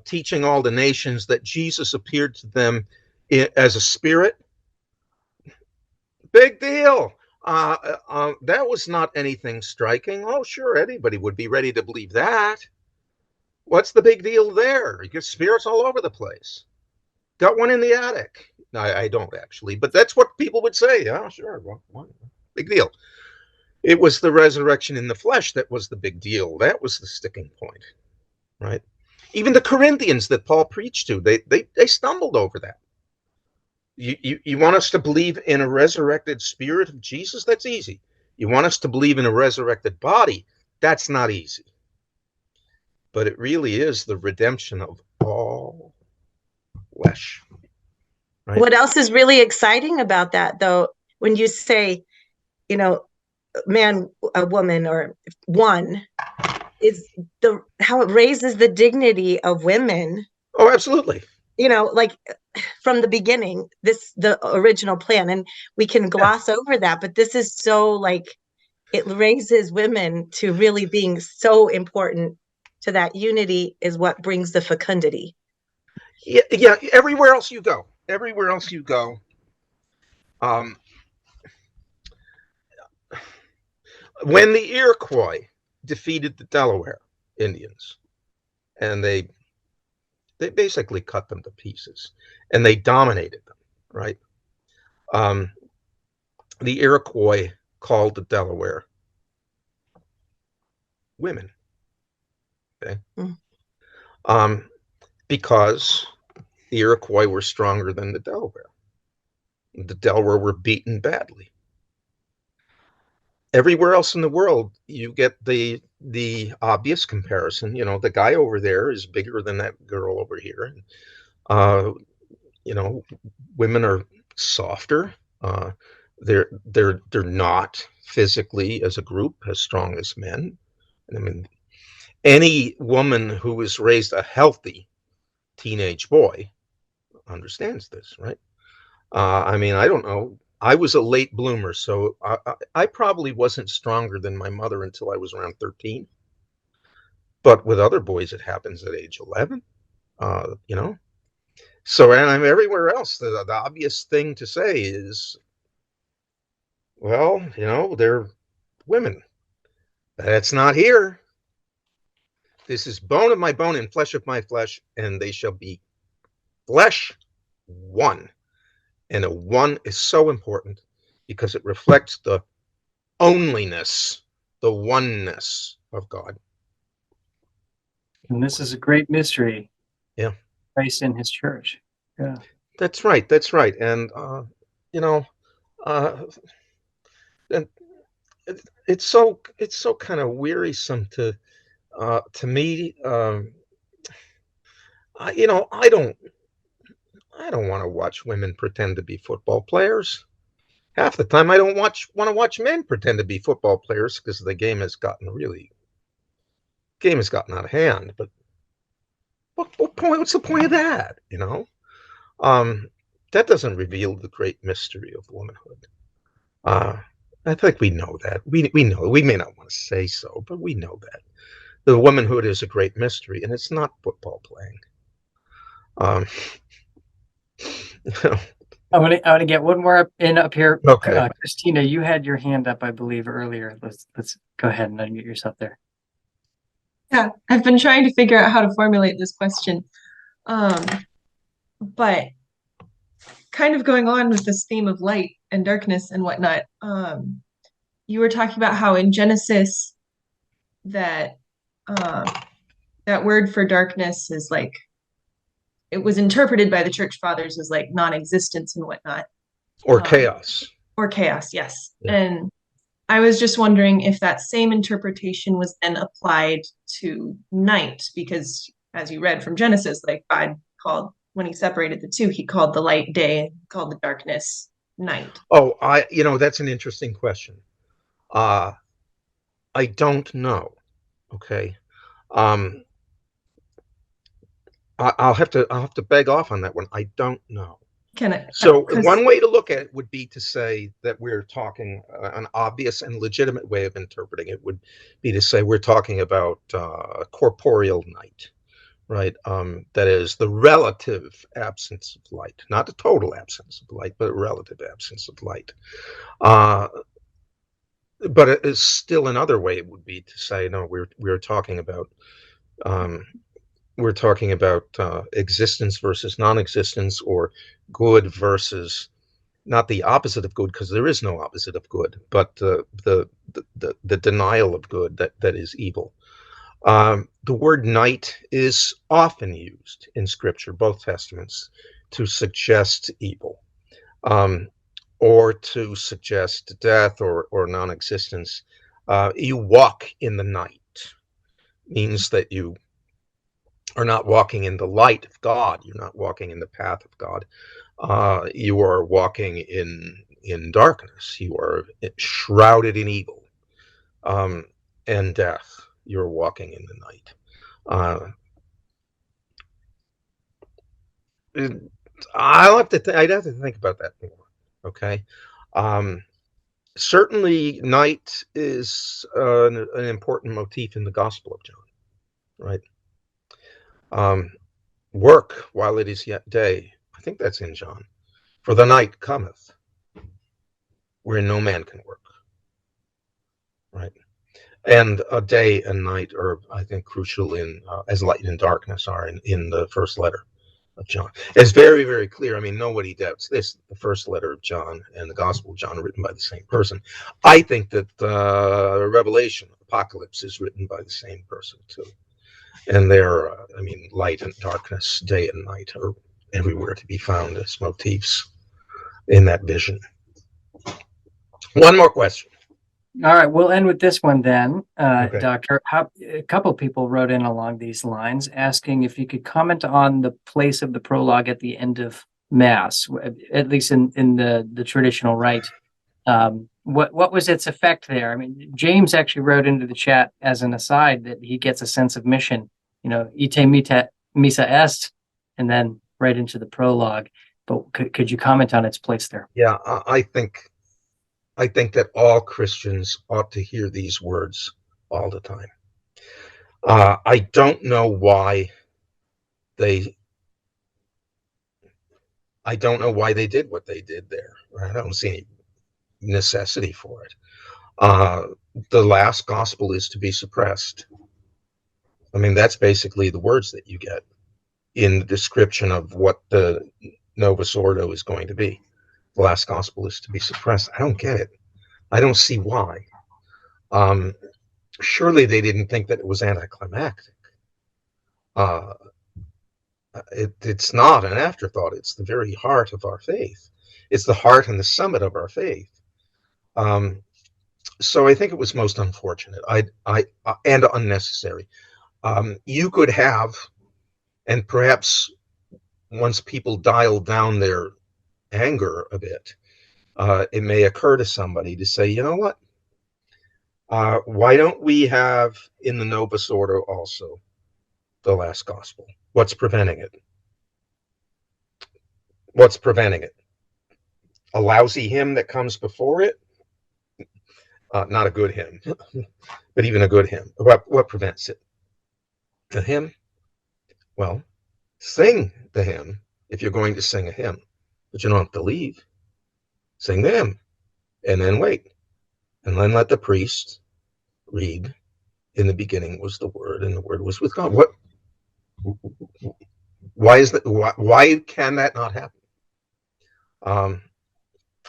teaching all the nations that Jesus appeared to them as a spirit, big deal. That was not anything striking. Oh, sure, anybody would be ready to believe that. What's the big deal there? You get spirits all over the place. Got one in the attic. No, I don't actually, but that's what people would say. Yeah, sure. Well, big deal. It was the resurrection in the flesh that was the big deal. That was the sticking point, right? Even the Corinthians that Paul preached to, they stumbled over that. You want us to believe in a resurrected spirit of Jesus? That's easy. You want us to believe in a resurrected body? That's not easy. But it really is the redemption of all flesh. Right? What else is really exciting about that, though, when you say, man, a woman, or one, is how it raises the dignity of women. Oh, absolutely. Like from the beginning, the original plan, and we can gloss over that, but this is so, like, it raises women to really being so important to that unity is what brings the fecundity. Yeah. Everywhere else you go, when the Iroquois defeated the Delaware Indians, and they basically cut them to pieces, and they dominated them, right? The Iroquois called the Delaware women, okay? Because the Iroquois were stronger than the Delaware. The Delaware were beaten badly. Everywhere else in the world, you get the obvious comparison. The guy over there is bigger than that girl over here. Women are softer. They're not physically as a group as strong as men. I mean, any woman who has raised a healthy teenage boy understands this, right? I don't know. I was a late bloomer, so I probably wasn't stronger than my mother until I was around 13. But with other boys, it happens at age 11. So, and I'm everywhere else. The obvious thing to say is, well, they're women. That's not here. This is bone of my bone and flesh of my flesh, and they shall be flesh one. And a one is so important because it reflects the onlyness, the oneness of God. And this is a great mystery. Yeah. Christ in his church. Yeah. That's right. And, and it's so kind of wearisome to me. I don't want to watch women pretend to be football players. Half the time, I don't want to watch men pretend to be football players because the game has gotten out of hand. But what's the point of that? That doesn't reveal the great mystery of womanhood. I think we know that. We know. We may not want to say so, but we know that the womanhood is a great mystery, and it's not football playing. I want to get one more up here. Okay. Christina, you had your hand up, I believe, earlier. Let's go ahead and unmute yourself there. Yeah, I've been trying to figure out how to formulate this question. But kind of going on with this theme of light and darkness and whatnot, you were talking about how in Genesis that that word for darkness is like, it was interpreted by the church fathers as like non-existence and whatnot. Or chaos. Or chaos, yes. Yeah. And I was just wondering if that same interpretation was then applied to night, because as you read from Genesis, like God called, when he separated the two, he called the light day, called the darkness night. Oh, that's an interesting question. I don't know. Okay. I'll have to beg off on that one. I don't know. So one way to look at it would be to say that we're talking an obvious and legitimate way of interpreting it would be to say we're talking about corporeal night, right? That is the relative absence of light, not the total absence of light, but a relative absence of light. But it is still another way it would be to say, no, we're talking about existence versus non-existence, or good versus not the opposite of good, because there is no opposite of good, but the denial of good that is evil. The word night is often used in Scripture, both Testaments, to suggest evil, or to suggest death or non-existence. You walk in the night means that you are not walking in the light of God. You're not walking in the path of God. You are walking in darkness. You are shrouded in evil and death. You're walking in the night. I'd have to think about that more. Okay. Certainly, night is an important motif in the Gospel of John, right? Work while it is yet day. I think that's in John. For the night cometh, where no man can work, right? And a day and night are, I think, crucial in as light and darkness are in the first letter of John. It's very, very clear. I mean, nobody doubts this. The first letter of John and the Gospel of John are written by the same person. I think that Revelation, Apocalypse, is written by the same person too. And they're, I mean, light and darkness, day and night are everywhere to be found as motifs in that vision. One more question. All right, we'll end with this one then, Okay. Doctor. A couple people wrote in along these lines asking if you could comment on the place of the prologue at the end of Mass, at least in the traditional rite. What was its effect there? I mean, James actually wrote into the chat as an aside that he gets a sense of mission, ite missa est, and then right into the prologue. But could you comment on its place there? Yeah, I think that all Christians ought to hear these words all the time. I don't know why they did what they did there. I don't see any necessity for it. The last gospel is to be suppressed. I mean, that's basically the words that you get in the description of what the Novus Ordo is going to be. The last gospel is to be suppressed. I don't get it. I don't see why. Surely they didn't think that it was anticlimactic. It's not an afterthought. It's the very heart of our faith. It's the heart and the summit of our faith. So I think it was most unfortunate. And unnecessary. You could have, and perhaps once people dial down their anger a bit, it may occur to somebody to say, you know what? Why don't we have in the Novus Ordo also the last gospel? What's preventing it? What's preventing it? A lousy hymn that comes before it? Not a good hymn, but even a good hymn. What prevents it? The hymn? Well, sing the hymn if you're going to sing a hymn, but you don't have to leave. Sing the hymn, and then wait, and then let the priest read. In the beginning was the Word, and the Word was with God. Why is that? Why can that not happen?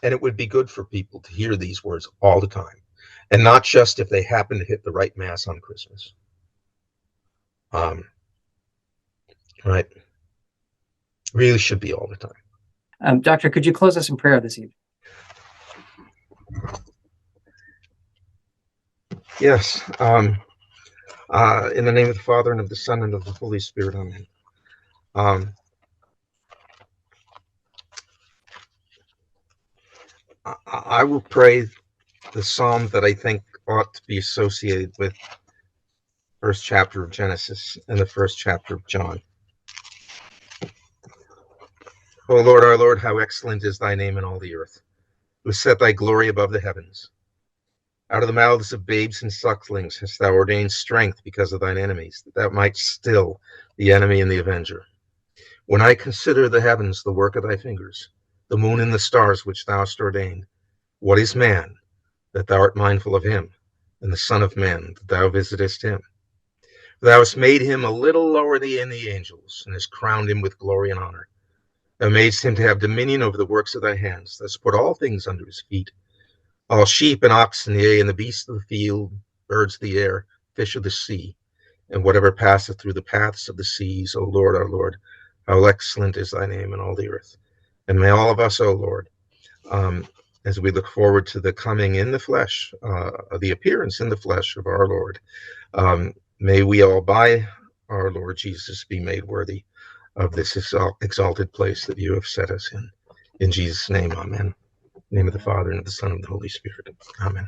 And it would be good for people to hear these words all the time, and not just if they happen to hit the right Mass on Christmas. Right? Really should be all the time. Doctor, could you close us in prayer this evening? Yes. In the name of the Father, and of the Son, and of the Holy Spirit. Amen. I will pray the psalm that I think ought to be associated with first chapter of Genesis and the first chapter of John. O Lord, our Lord, how excellent is thy name in all the earth, who set thy glory above the heavens. Out of the mouths of babes and sucklings hast thou ordained strength because of thine enemies, that thou mightst still the enemy and the avenger. When I consider the heavens, the work of thy fingers, the moon and the stars which thou hast ordained, what is man, that thou art mindful of him, and the Son of Man, that thou visitest him? For thou hast made him a little lower than the angels, and hast crowned him with glory and honor, Amazed him to have dominion over the works of thy hands. Thus put all things under his feet. All sheep and oxen, yea, and the beasts of the field, birds of the air, fish of the sea, and whatever passeth through the paths of the seas, O Lord, our Lord, how excellent is thy name in all the earth. And may all of us, O Lord, as we look forward to the coming in the flesh, the appearance in the flesh of our Lord, may we all, by our Lord Jesus, be made worthy of this exalted place that you have set us in. In Jesus' name, amen. In the name of the Father, and of the Son, and of the Holy Spirit. Amen.